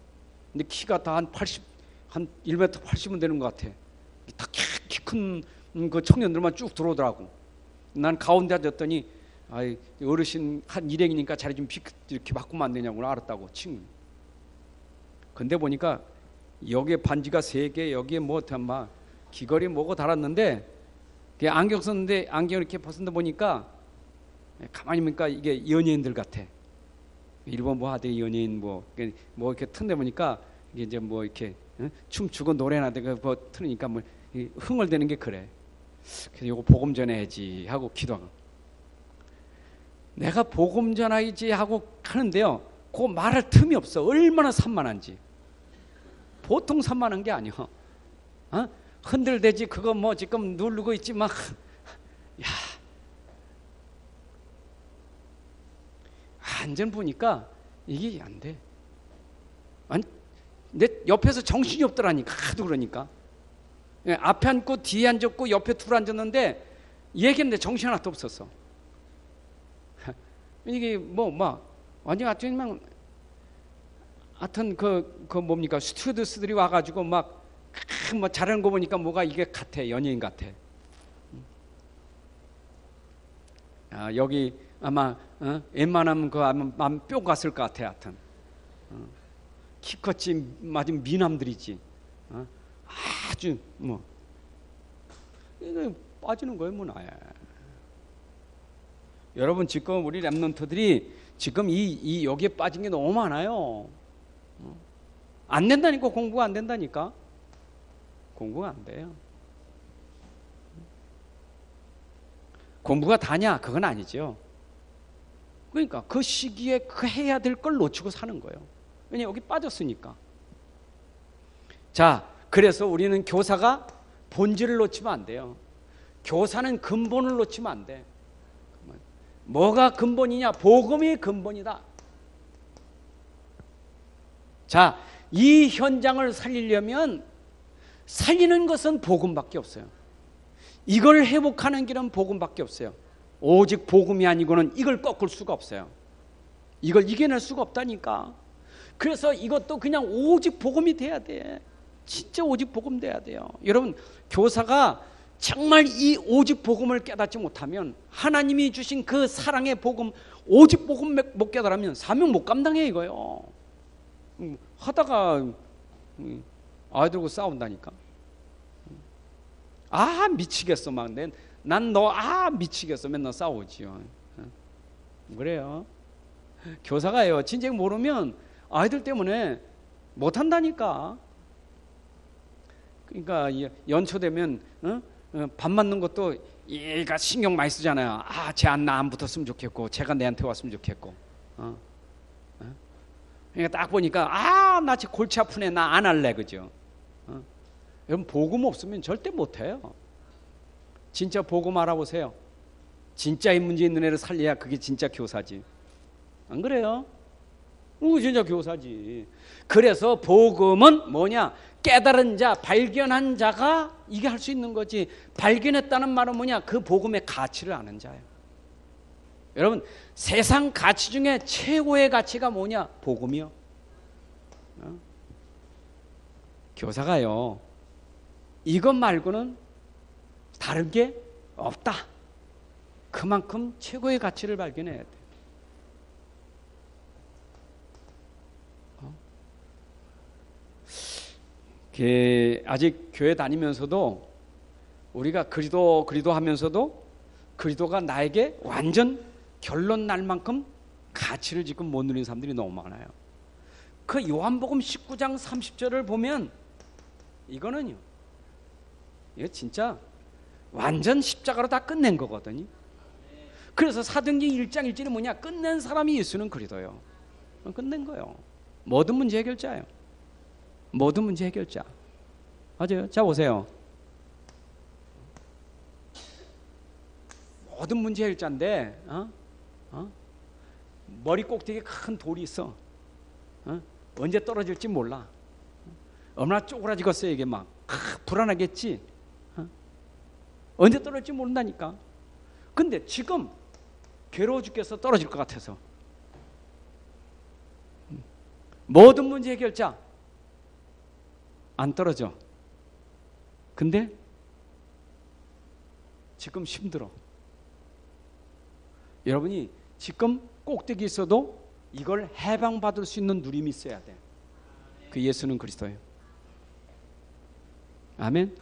근데 키가 다 한 80, 한 1m 80은 되는 것 같아. 다 키 큰 그 청년들만 쭉 들어오더라고. 난 가운데 앉았더니 아이 어르신 한 일행이니까 자리 좀 이렇게 바꾸면 안 되냐고 알았다고 친구. 근데 보니까 여기에 반지가 3개, 여기에 뭐 막 귀걸이 뭐고 달았는데 안경 썼는데 안경 이렇게 벗은데 보니까 가만히 보니까 이게 연예인들 같아. 일본 뭐 하대 연예인 뭐 이렇게 튼데 보니까 이게 이제 뭐 이렇게 춤추고 노래나 뭐 틀으니까 뭐 흥얼대는 게 그래. 그래서 이거 복음 전해야지 하고 기도하고. 내가 복음 전하지 하고 하는데요. 그 말할 틈이 없어. 얼마나 산만한지. 보통 산만한 게 아니야. 흔들대지 그거 뭐 지금 누르고 있지 막. 야, 완전 보니까 이게 안 돼. 내 옆에서 정신이 없더라니까. 하도 그러니까. 앞에 앉고 뒤에 앉았고 옆에 둘 앉았는데 얘기했는데 정신 하나도 없었어. 이게 뭐 막 완전 하여튼 그 뭡니까 스튜어디스들이 와가지고 막 뭐 잘하는 거 보니까 뭐가 이게 같아. 연예인 같아. 여기 아마 웬만하면 그 아마 뼈 갔을 것 같아. 하여튼 키 컸지 맞은 미남들이지. 아주 뭐 이거 빠지는 거예요 문화에. 여러분 지금 우리 랩런트들이 지금 이 여기에 빠진 게 너무 많아요. 안 된다니까. 공부가 안 된다니까. 공부가 안 돼요. 공부가 다냐? 그건 아니죠. 그러니까 그 시기에 그 해야 될 걸 놓치고 사는 거예요. 왜냐 여기 빠졌으니까. 자, 그래서 우리는 교사가 본질을 놓치면 안 돼요. 교사는 근본을 놓치면 안 돼. 뭐가 근본이냐? 복음이 근본이다. 자, 이 현장을 살리려면 살리는 것은 복음밖에 없어요. 이걸 회복하는 길은 복음밖에 없어요. 오직 복음이 아니고는 이걸 꺾을 수가 없어요. 이걸 이겨낼 수가 없다니까. 그래서 이것도 그냥 오직 복음이 돼야 돼. 진짜 오직 복음 돼야 돼요. 여러분 교사가 정말 이 오직 복음을 깨닫지 못하면 하나님이 주신 그 사랑의 복음 오직 복음 못 깨달으면 사명 못 감당해 이거요. 하다가 아이들하고 싸운다니까. 미치겠어 막 난 너 미치겠어 맨날 싸우지요. 그래요. 교사가요 진작 모르면 아이들 때문에 못한다니까. 그러니까 연초되면 밥 맞는 것도 얘가 신경 많이 쓰잖아요. 쟤 나 안 붙었으면 좋겠고 쟤가 내한테 왔으면 좋겠고. 그러니까 딱 보니까 나 지금 골치 아프네 나 안 할래 그죠. 여러분 복음 없으면 절대 못해요. 진짜 복음 알아보세요. 진짜 이 문제 있는 애를 살려야 그게 진짜 교사지. 안 그래요? 진짜 교사지. 그래서 복음은 뭐냐? 깨달은 자, 발견한 자가 이게 할 수 있는 거지. 발견했다는 말은 뭐냐? 그 복음의 가치를 아는 자예요. 여러분 세상 가치 중에 최고의 가치가 뭐냐? 복음이요. 교사가요 이것 말고는 다른 게 없다. 그만큼 최고의 가치를 발견해야 돼. 아직 교회 다니면서도 우리가 그리도 하면서도 그리도가 나에게 완전 결론 날 만큼 가치를 지금 못 누리는 사람들이 너무 많아요. 그 요한복음 19장 30절을 보면 이거는요, 이거 진짜 완전 십자가로 다 끝낸 거거든요. 그래서 사도행전 1장 1절이 뭐냐? 끝낸 사람이 예수는 그리도요. 끝낸 거예요. 모든 문제 해결자예요. 모든 문제 해결자. 맞아요. 자 보세요. 모든 문제 해결자인데 머리 꼭대기에 큰 돌이 있어. 언제 떨어질지 몰라. 얼마나 쪼그라지겠어요. 이게 막 불안하겠지. 언제 떨어질지 모른다니까. 근데 지금 괴로워 죽겠어. 떨어질 것 같아서. 모든 문제 해결자 안 떨어져. 근데 지금 힘들어. 여러분이 지금 꼭대기 있어도 이걸 해방받을 수 있는 누림이 있어야 돼. 그 예수는 그리스도예요. 아멘.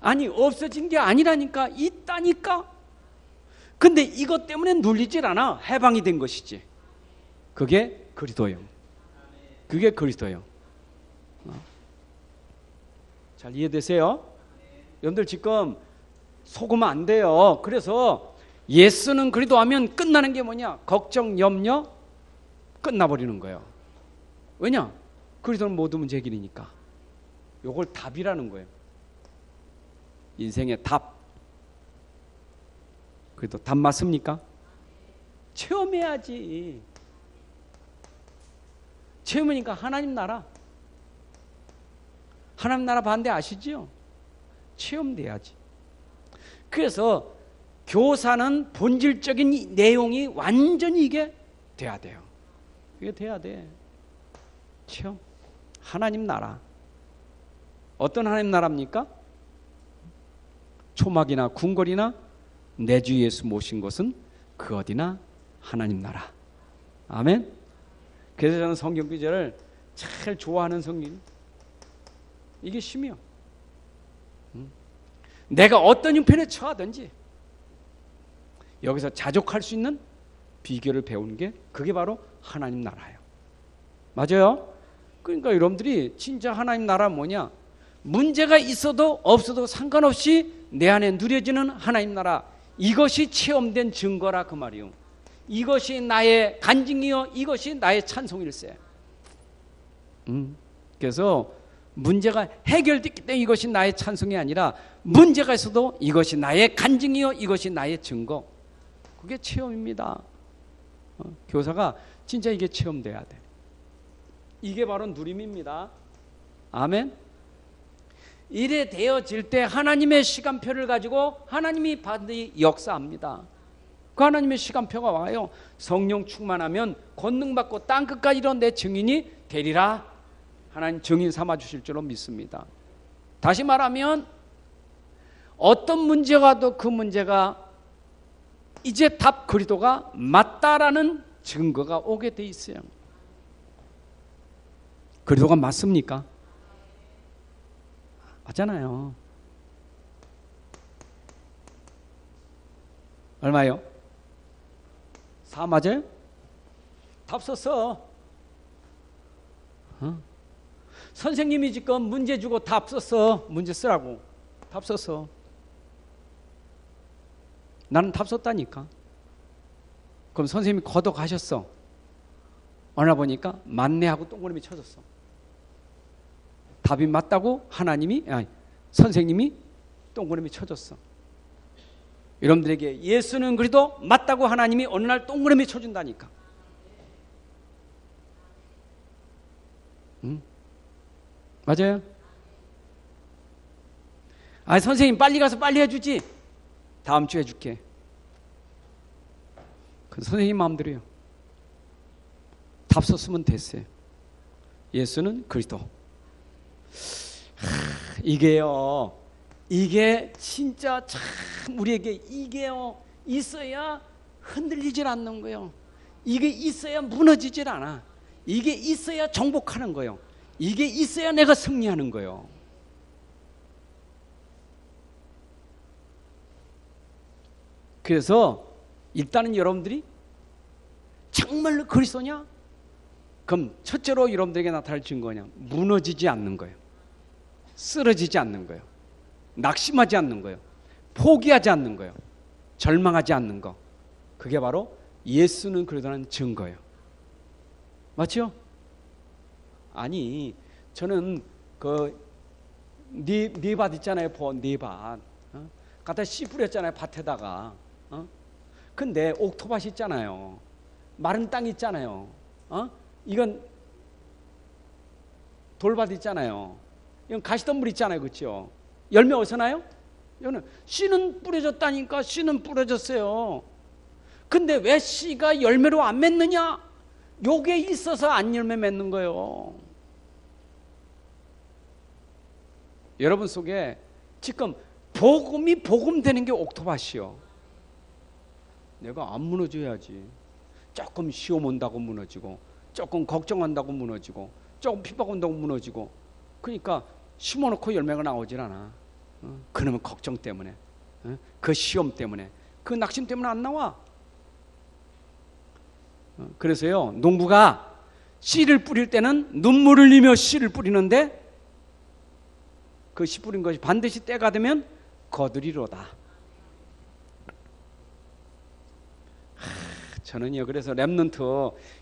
아니 없어진 게 아니라니까. 있다니까. 근데 이것 때문에 눌리질 않아. 해방이 된 것이지. 그게 그리스도예요. 그게 그리스도예요. 잘 이해되세요? 여러분들 지금 속으면 안 돼요. 그래서 예수는 그리스도 하면 끝나는 게 뭐냐? 걱정, 염려 끝나버리는 거예요. 왜냐? 그리스도는 모든 문제 해결이니까. 요걸 답이라는 거예요. 인생의 답. 그래도 답 맞습니까? 체험해야지. 체험하니까 하나님 나라. 하나님 나라 반대 아시죠? 체험돼야지. 그래서 교사는 본질적인 내용이 완전히 이게 돼야 돼요. 이게 돼야 돼. 체험. 하나님 나라. 어떤 하나님 나라입니까? 초막이나 궁궐이나 내 주 예수 모신 곳은 그 어디나 하나님 나라. 아멘. 그래서 저는 성경 구절을 제일 좋아하는 성경. 이게 심이요. 내가 어떤 형편에 처하든지 여기서 자족할 수 있는 비결을 배우는 게 그게 바로 하나님 나라예요. 맞아요? 그러니까 여러분들이 진짜 하나님 나라 뭐냐? 문제가 있어도 없어도 상관없이 내 안에 누려지는 하나님 나라. 이것이 체험된 증거라 그 말이요. 이것이 나의 간증이요. 이것이 나의 찬송일세. 그래서 문제가 해결됐기 때문에 이것이 나의 찬송이 아니라 문제가 있어도 이것이 나의 간증이요. 이것이 나의 증거. 그게 체험입니다. 교사가 진짜 이게 체험돼야 돼. 이게 바로 누림입니다. 아멘. 이래 되어질 때 하나님의 시간표를 가지고 하나님이 반드시 역사합니다. 그 하나님의 시간표가 와요. 성령 충만하면 권능받고 땅끝까지 이런 내 증인이 되리라. 하나님 증인 삼아 주실 줄로 믿습니다. 다시 말하면 어떤 문제가 와도 그 문제가 이제 답 그리스도가 맞다라는 증거가 오게 돼 있어요. 그리스도가 맞습니까? 맞잖아요. 얼마요? 4 맞아요? 답 썼어. 선생님이 지금 문제 주고 답 썼어. 문제 쓰라고. 답 썼어. 나는 답 썼다니까. 그럼 선생님이 걷어가셨어. 어느 날 보니까 맞네 하고 동그라미 쳐줬어. 답이 맞다고 선생님이 동그라미 쳐줬어. 여러분들에게 예수는 그래도 맞다고 하나님이 어느 날 동그라미 쳐준다니까. 맞아요? 선생님 빨리 가서 빨리 해주지. 다음 주에 해줄게. 그건 선생님 마음대로요. 답 썼으면 됐어요. 예수는 그리스도. 이게요. 이게 진짜 참 우리에게 이게요. 있어야 흔들리질 않는 거예요. 이게 있어야 무너지질 않아. 이게 있어야 정복하는 거예요. 이게 있어야 내가 승리하는 거예요. 그래서 일단은 여러분들이 정말로 그리스도냐? 그럼 첫째로 여러분들에게 나타날 증거냐? 무너지지 않는 거예요. 쓰러지지 않는 거예요. 낙심하지 않는 거예요. 포기하지 않는 거예요. 절망하지 않는 거. 그게 바로 예수는 그러다는 증거예요. 맞죠? 아니, 저는 그 네밭 있잖아요. 네밭. 갖다 씨 뿌렸잖아요. 밭에다가. 근데 옥토밭 있잖아요. 마른 땅 있잖아요. 이건 돌밭 있잖아요. 이건 가시덤불 있잖아요. 그렇죠? 열매 어디서 나요? 이거는 씨는 뿌려졌다니까. 씨는 뿌려졌어요. 근데 왜 씨가 열매로 안 맺느냐? 요게 있어서 안 열매 맺는 거예요. 여러분 속에 지금 복음이 복음되는 게 옥토밭이요. 내가 안 무너져야지. 조금 시험 온다고 무너지고, 조금 걱정한다고 무너지고, 조금 핍박 온다고 무너지고. 그러니까 심어놓고 열매가 나오질 않아. 그놈의 걱정 때문에, 그 시험 때문에, 그 낙심 때문에 안 나와. 그래서요, 농부가 씨를 뿌릴 때는 눈물을 흘리며 씨를 뿌리는데 그 씨 뿌린 것이 반드시 때가 되면 거두리로다. 저는요, 그래서 렘넌트,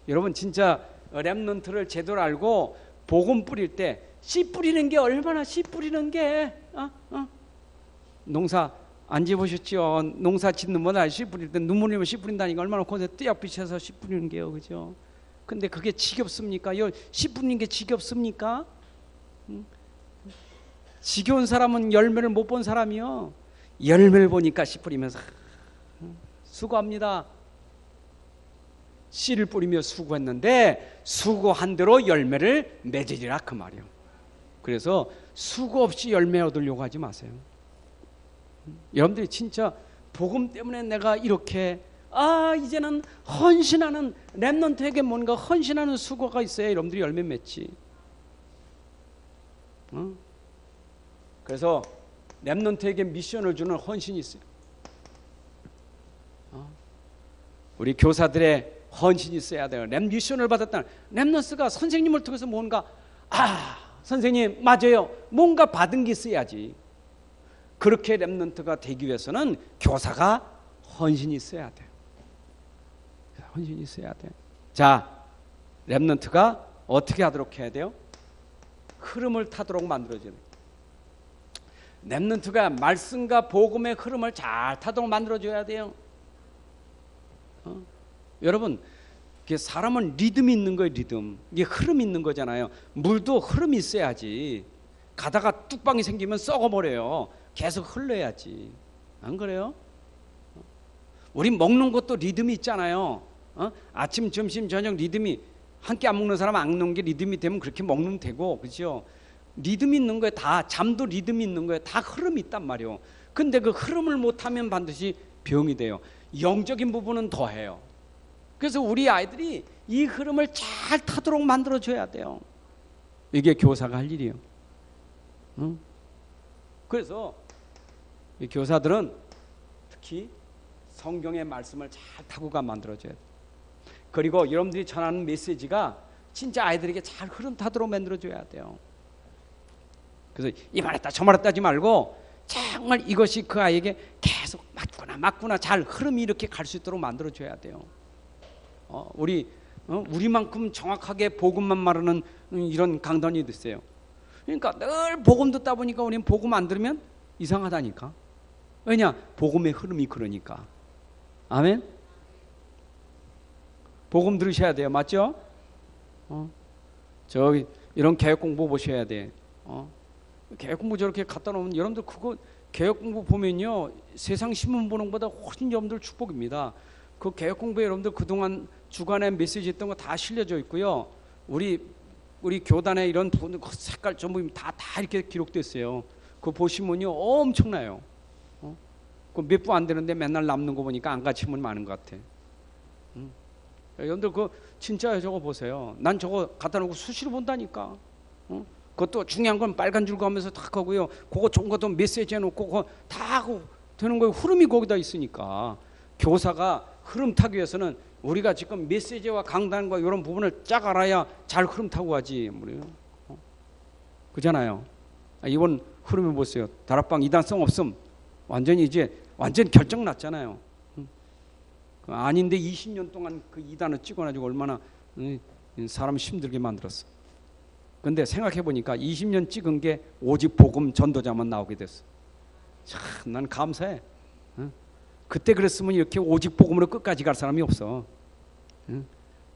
여러분 진짜 렘넌트를 제대로 알고 복음 뿌릴 때 씨 뿌리는 게 얼마나, 씨 뿌리는 게 농사 안 지보셨죠? 농사 짓는 분들 씨 뿌릴 때 눈물 흘리면 씨 뿌린다니까 얼마나 고생, 떼약 비쳐서 씨 뿌리는 게요, 그죠? 근데 그게 지겹습니까? 씨 뿌리는 게 지겹습니까? 지겨운 사람은 열매를 못 본 사람이요. 열매를 보니까 씨 뿌리면서 수고합니다. 씨를 뿌리며 수고했는데 수고한 대로 열매를 맺으리라 그 말이에요. 그래서 수고 없이 열매 얻으려고 하지 마세요. 여러분들이 진짜 복음 때문에 내가 이렇게 이제는 헌신하는, 렘넌트에게 뭔가 헌신하는 수고가 있어야 여러분들이 열매 맺지. 그래서 렘넌트에게 미션을 주는 헌신이 있어요. 우리 교사들의 헌신이 있어야 돼요. 미션을 받았다는 렘넌트가 선생님을 통해서 뭔가 선생님 맞아요. 뭔가 받은 게 있어야지. 그렇게 렘넌트가 되기 위해서는 교사가 헌신이 있어야 돼요. 헌신이 있어야 돼. 자, 렘넌트가 어떻게 하도록 해야 돼요? 흐름을 타도록 만들어줘야 돼요. 렘넌트가 말씀과 복음의 흐름을 잘 타도록 만들어줘야 돼요. 여러분, 사람은 리듬이 있는 거예요. 리듬. 이게 흐름이 있는 거잖아요. 물도 흐름이 있어야지. 가다가 뚝방이 생기면 썩어버려요. 계속 흘러야지. 안 그래요? 우리 먹는 것도 리듬이 있잖아요. 아침, 점심, 저녁 리듬이, 한 끼 안 먹는 사람 안 먹는 게 리듬이 되면 그렇게 먹는 되고, 그렇죠? 리듬이 있는 거예요. 다 잠도 리듬이 있는 거예요. 다 흐름이 있단 말이에요. 근데 그 흐름을 못하면 반드시 병이 돼요. 영적인 부분은 더해요. 그래서 우리 아이들이 이 흐름을 잘 타도록 만들어줘야 돼요. 이게 교사가 할 일이에요. 그래서 이 교사들은 특히 성경의 말씀을 잘 타고가 만들어줘야 돼요. 그리고 여러분들이 전하는 메시지가 진짜 아이들에게 잘 흐름 타도록 만들어줘야 돼요. 그래서 이 말했다 저 말했다 하지 말고 정말 이것이 그 아이에게 계속 맞구나 잘 흐름이 이렇게 갈 수 있도록 만들어줘야 돼요. 우리만큼 정확하게 복음만 말하는 이런 강단이 됐어요. 그러니까 늘 복음 듣다 보니까 우리는 복음 안 들으면 이상하다니까. 왜냐? 복음의 흐름이 그러니까. 아멘? 복음 들으셔야 돼요. 맞죠? 저기 이런 개혁 공부 보셔야 돼. 개혁 공부 저렇게 갖다 놓으면 여러분들 그거 개혁 공부 보면요 세상 신문 보는 것보다 훨씬 여러분들 축복입니다. 그 개혁 공부에 여러분들 그동안 주간에 메시지 했던 거 다 실려져 있고요. 우리 교단에 이런 색깔 전부 다 이렇게 기록됐어요. 그거 보시면요 엄청나요. 몇 부 안 되는데 맨날 남는 거 보니까 안 갇히면 많은 것 같아. 여러분들 진짜 저거 보세요. 난 저거 갖다 놓고 수시로 본다니까. 그것도 중요한 건 빨간 줄 가면서 다 하고요. 그거 좋은 것도 메시지 해놓고 그거 다 하고 되는 거예요. 흐름이 거기다 있으니까. 교사가 흐름 타기 위해서는 우리가 지금 메시지와 강단과 이런 부분을 쫙 알아야 잘 흐름 타고 가지. 그잖아요. 이번 흐름을 보세요. 다락방 이단성 없음. 완전히 이제 완전 결정 났잖아요. 아닌데 20년 동안 그 이단을 찍어가지고 얼마나 사람 힘들게 만들었어. 근데 생각해 보니까 20년 찍은 게 오직 복음 전도자만 나오게 됐어. 참, 난 감사해. 그때 그랬으면 이렇게 오직 복음으로 끝까지 갈 사람이 없어.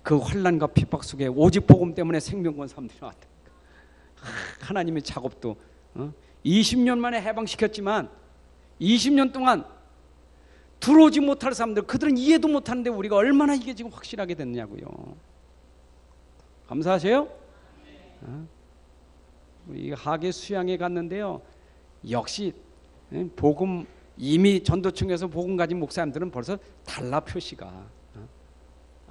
그 환난과 핍박 속에 오직 복음 때문에 생명 건 사람들이 나왔다. 하나님의 작업도 20년 만에 해방시켰지만 20년 동안 들어오지 못할 사람들, 그들은 이해도 못하는데 우리가 얼마나 이게 지금 확실하게 됐냐고요. 감사하세요? 이 하계 수양에 갔는데요. 역시 복음 이미 전도청에서 복음 가진 목사님들은 벌써 달라 표시가.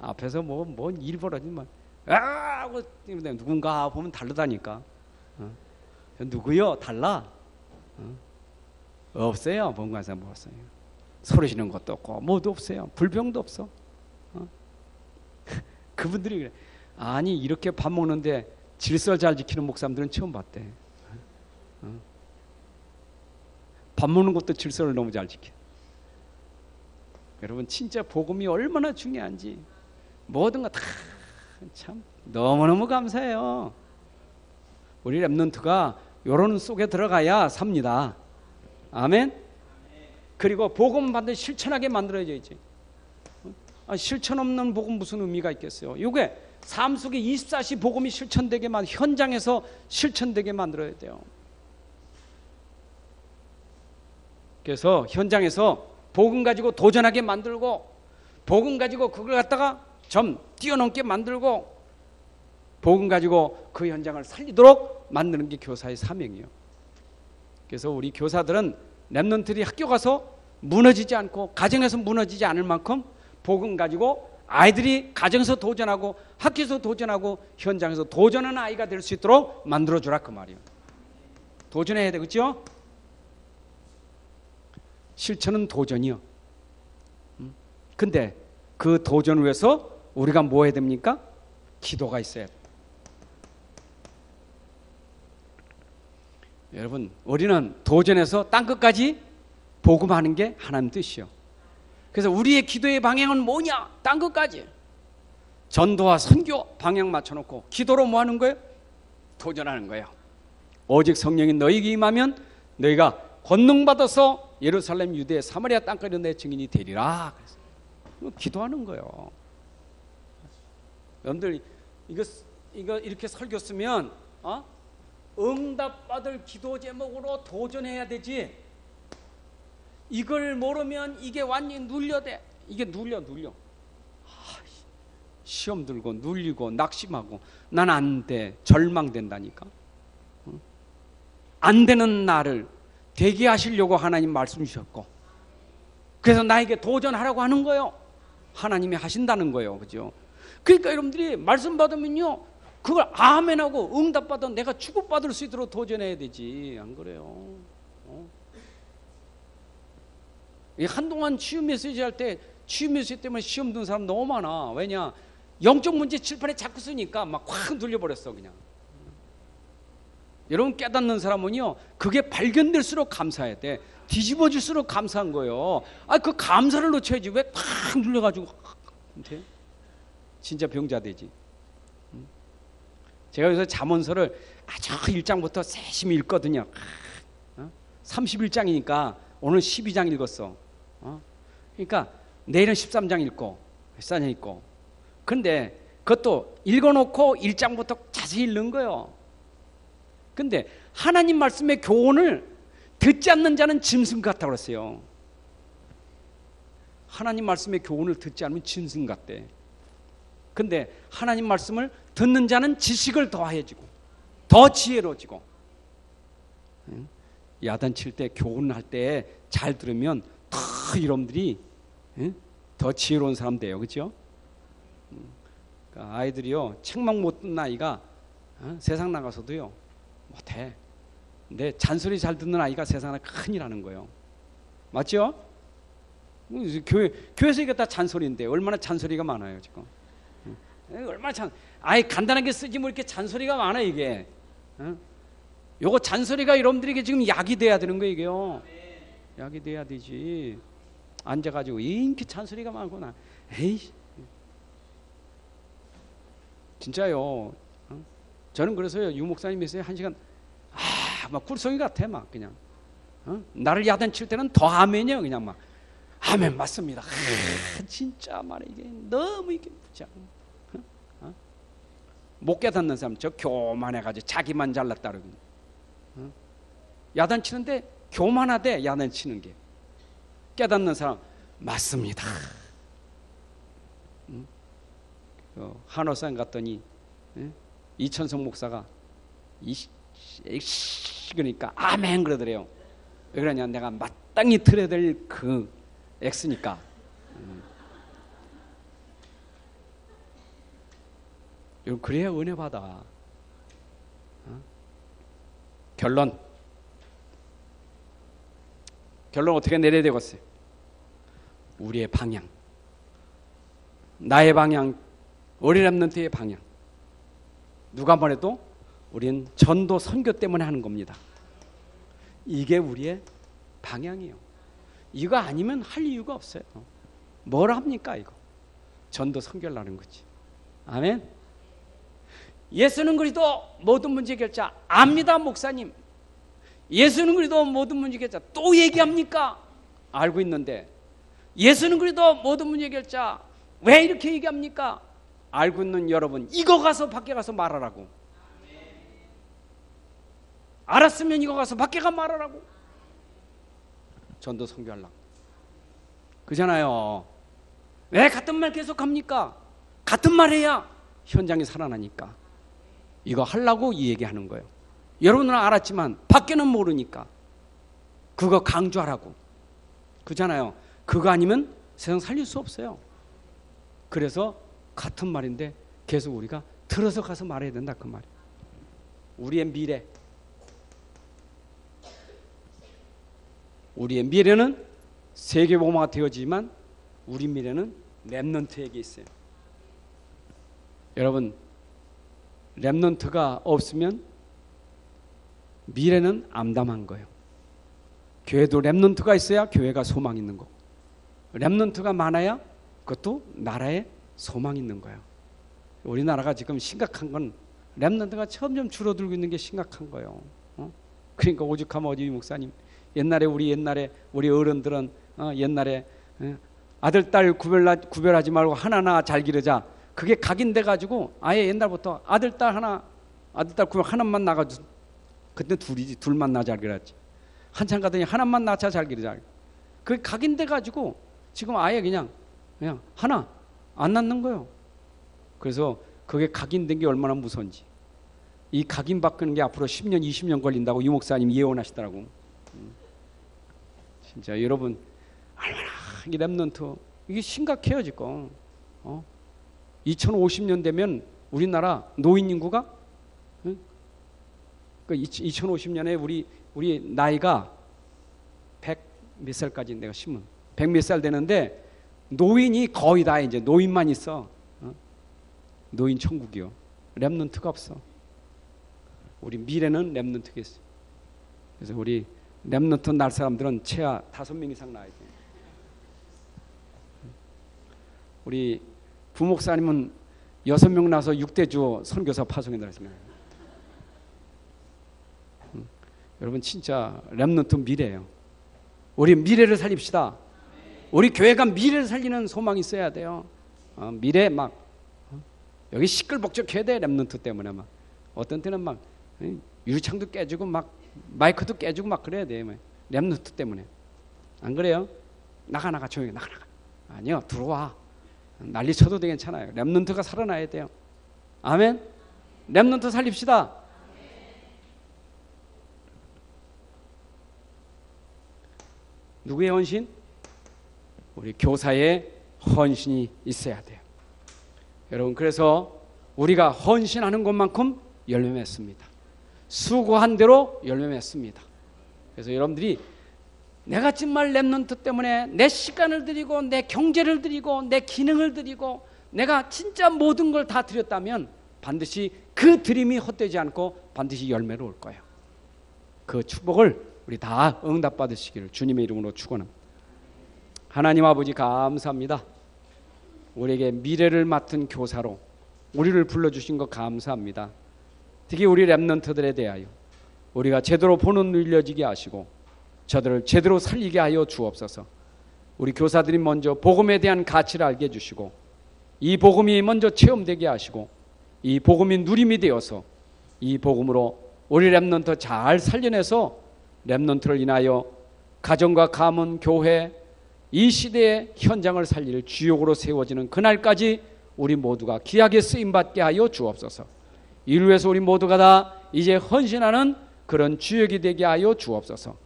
앞에서 뭐 일 벌어지면 하고 누군가 보면 다르다니까. 누구요? 달라? 없어요. 본관사 뭐 없어요. 소리 지르는 것도 없고 뭐도 없어요. 불평도 없어. 그분들이 그래. 아니 이렇게 밥 먹는데 질서 잘 지키는 목사님들은 처음 봤대. 밥 먹는 것도 질서를 너무 잘 지켜. 여러분 진짜 복음이 얼마나 중요한지 모든 거 다 참 너무너무 감사해요. 우리 랩런트가 요런 속에 들어가야 삽니다. 아멘. 그리고 복음 반드시 실천하게 만들어야지. 실천 없는 복음 무슨 의미가 있겠어요? 이게 삶 속에 24시 복음이 실천되게 현장에서 실천되게 만들어야 돼요. 그래서 현장에서 복음 가지고 도전하게 만들고 복음 가지고 그걸 갖다가 좀 뛰어넘게 만들고 복음 가지고 그 현장을 살리도록 만드는 게 교사의 사명이에요. 그래서 우리 교사들은 랩런트들이 학교 가서 무너지지 않고 가정에서 무너지지 않을 만큼 복음 가지고 아이들이 가정에서 도전하고 학교에서 도전하고 현장에서 도전하는 아이가 될 수 있도록 만들어주라 그 말이에요. 도전해야 되겠죠? 실천은 도전이요. 근데 그 도전을 위해서 우리가 뭐 해야 됩니까? 기도가 있어야 돼요. 여러분 우리는 도전해서 땅끝까지 복음하는 게 하나님 뜻이요. 그래서 우리의 기도의 방향은 뭐냐? 땅끝까지 전도와 선교 방향 맞춰놓고 기도로 뭐 하는 거예요? 도전하는 거예요. 오직 성령이 너희에게 임하면 너희가 권능받아서 예루살렘, 유대, 사마리아 땅까지 내 증인이 되리라. 그래서 기도하는 거예요. 여러분들 이거 이렇게 설교 쓰면 응답받을 기도 제목으로 도전해야 되지. 이걸 모르면 이게 완전히 눌려대. 이게 눌려. 시험 들고 눌리고 낙심하고 난 안 돼. 절망된다니까. 안 되는 나를 되게 하시려고 하나님 말씀 주셨고 그래서 나에게 도전하라고 하는 거예요. 하나님이 하신다는 거예요. 그죠? 그러니까 여러분들이 말씀 받으면요 그걸 아멘하고 응답받아 내가 축복받을 수 있도록 도전해야 되지. 안 그래요? 한동안 치유 메시지 할 때 치유 메시지 때문에 시험 든 사람 너무 많아. 왜냐? 영적 문제 칠판에 자꾸 쓰니까 막 확 눌려버렸어 그냥. 여러분 깨닫는 사람은요 그게 발견될수록 감사해야 돼. 뒤집어질수록 감사한 거예요. 그 감사를 놓쳐야지. 왜 탁 눌려가지고 진짜 병자 되지. 제가 요새 잠언서를 저 1장부터 세심히 읽거든요. 31장이니까 오늘 12장 읽었어. 그러니까 내일은 13장 읽고 14장 읽고. 근데 그것도 읽어놓고 1장부터 자세히 읽는 거예요. 근데 하나님 말씀의 교훈을 듣지 않는 자는 짐승 같다고 그랬어요. 하나님 말씀의 교훈을 듣지 않으면 짐승 같대. 근데 하나님 말씀을 듣는 자는 지식을 더해지고 더 지혜로워지고. 야단칠 때 교훈할 때 잘 들으면 더 여러분들이 더 지혜로운 사람 돼요. 그렇죠? 그러니까 아이들이요, 책만 못 듣는 아이가 세상 나가서도요 못해. 근데 잔소리 잘 듣는 아이가 세상에 큰일 하는 거예요. 맞죠? 교회에서 이게 다 잔소리인데 얼마나 잔소리가 많아요 지금. 얼마나 아예 간단하게 쓰지 뭐 이렇게 잔소리가 많아 이게. 요거 잔소리가 여러분들에게 지금 약이 돼야 되는 거예요 이게요. 약이 돼야 되지. 앉아가지고 이렇게 잔소리가 많구나. 에이, 진짜요. 저는 그래서요 유 목사님에서 1시간 막 꿀송이 같아 막 그냥. 나를 야단칠 때는 더 아멘이요 그냥 막. 아멘 맞습니다. 진짜 말해 이게 너무 이게 진짜. 못 깨닫는 사람 저 교만해가지고 자기만 잘났다 그러고. 야단치는데 교만하대 야단치는 게. 깨닫는 사람 맞습니다. 한화산 갔더니 이천성 목사가 그러니까 아멘 그러더래요. 왜 그러냐 내가 마땅히 들어야 될 그 X니까. 그래야 은혜 받아. 결론 어떻게 내려야 되겠어요? 우리의 방향, 나의 방향, 우리 렘넌트의 방향. 누가 뭐래도 우리는 전도 선교 때문에 하는 겁니다. 이게 우리의 방향이에요. 이거 아니면 할 이유가 없어요. 뭘 합니까 이거? 전도 선교를 하는 거지. 아멘. 예수는 그리스도 모든 문제 결자 압니다 목사님. 예수는 그리스도 모든 문제 결자 또 얘기합니까? 알고 있는데 예수는 그리스도 모든 문제 결자 왜 이렇게 얘기합니까? 알고 있는 여러분 이거 가서 밖에 가서 말하라고. 알았으면 이거 가서 밖에 가 말하라고. 전도 선교하려고. 그잖아요. 왜 같은 말 계속 합니까? 같은 말 해야 현장이 살아나니까. 이거 하려고 이 얘기하는 거예요. 여러분은 알았지만 밖에는 모르니까 그거 강조하라고. 그잖아요. 그거 아니면 세상 살릴 수 없어요. 그래서 같은 말인데 계속 우리가 들어서 가서 말해야 된다 그 말이에요. 우리의 미래, 우리의 미래는 세계복음화가 되어지지만 우리 미래는 렘넌트에게 있어요. 여러분 렘넌트가 없으면 미래는 암담한 거예요. 교회도 렘넌트가 있어야 교회가 소망 있는 거고 렘넌트가 많아야 그것도 나라에 소망 있는 거예요. 우리나라가 지금 심각한 건 렘넌트가 점점 줄어들고 있는 게 심각한 거예요. 그러니까 오죽하면 어디 목사님 옛날에 우리 어른들은 옛날에 아들 딸 구별하지 말고 하나하나 잘 기르자. 그게 각인돼 가지고 아예 옛날부터 아들 딸 구별 하나만 나가지고 그때 둘만 낳아 잘 기르지. 한참 가더니 하나만 낳자 잘 기르자. 그게 각인돼 가지고 지금 아예 그냥 하나 안 낳는 거예요. 그래서 그게 각인된 게 얼마나 무서운지. 이 각인 바꾸는 게 앞으로 10년 20년 걸린다고 유 목사님 예언하시더라고. 진짜 여러분 얼마나 이 렘넌트 이게 심각해요 지금. 2050년 되면 우리나라 노인 인구가 2050년에 우리 나이가 100 몇 살까지 내가 신문 100 몇 살 되는데 노인이 거의 다 이제 노인만 있어. 노인 천국이요. 렘넌트가 없어. 우리 미래는 렘넌트가 있어. 그래서 우리 렘넌트 날 사람들은 최하 5명 이상 나야 돼. 우리 부목사님은 6명 나서 6대주 선교사 파송한다 했습니다. 여러분 진짜 렘넌트 미래예요. 우리 미래를 살립시다. 우리 교회가 미래를 살리는 소망이 있어야 돼요. 미래 막 여기 시끌벅적해야 돼. 렘넌트 때문에 막 어떤 때는 막 유리창도 깨지고 막 마이크도 깨지고 막 그래야 돼. 렘넌트 때문에. 안 그래요? 나가 조용히 나가. 아니요 들어와. 난리 쳐도 돼 괜찮아요. 렘넌트가 살아나야 돼요. 아멘. 렘넌트 살립시다. 누구의 헌신? 우리 교사의 헌신이 있어야 돼요. 여러분, 그래서 우리가 헌신하는 것만큼 열매 맺습니다. 수고한 대로 열매 맺습니다. 그래서 여러분들이 내가 정말 렘넌트 때문에 내 시간을 드리고 내 경제를 드리고 내 기능을 드리고 내가 진짜 모든 걸 다 드렸다면 반드시 그 드림이 헛되지 않고 반드시 열매로 올 거예요. 그 축복을 우리 다 응답받으시기를 주님의 이름으로 축원합니다. 하나님 아버지 감사합니다. 우리에게 미래를 맡은 교사로 우리를 불러주신 것 감사합니다. 특히 우리 렘넌트들에 대하여 우리가 제대로 보는 눈 열려지게 하시고 저들을 제대로 살리게 하여 주옵소서. 우리 교사들이 먼저 복음에 대한 가치를 알게 해주시고 이 복음이 먼저 체험되게 하시고 이 복음이 누림이 되어서 이 복음으로 우리 렘넌트 잘 살려내서 렘넌트를 인하여 가정과 가문, 교회 이 시대의 현장을 살릴 주역으로 세워지는 그날까지 우리 모두가 귀하게 쓰임받게 하여 주옵소서. 이를 위해서 우리 모두가 다 이제 헌신하는 그런 주역이 되게 하여 주옵소서.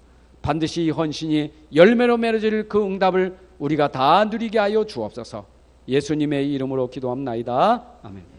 반드시 이 헌신이 열매로 맺어질 그 응답을 우리가 다 누리게 하여 주옵소서. 예수님의 이름으로 기도합나이다. 아멘.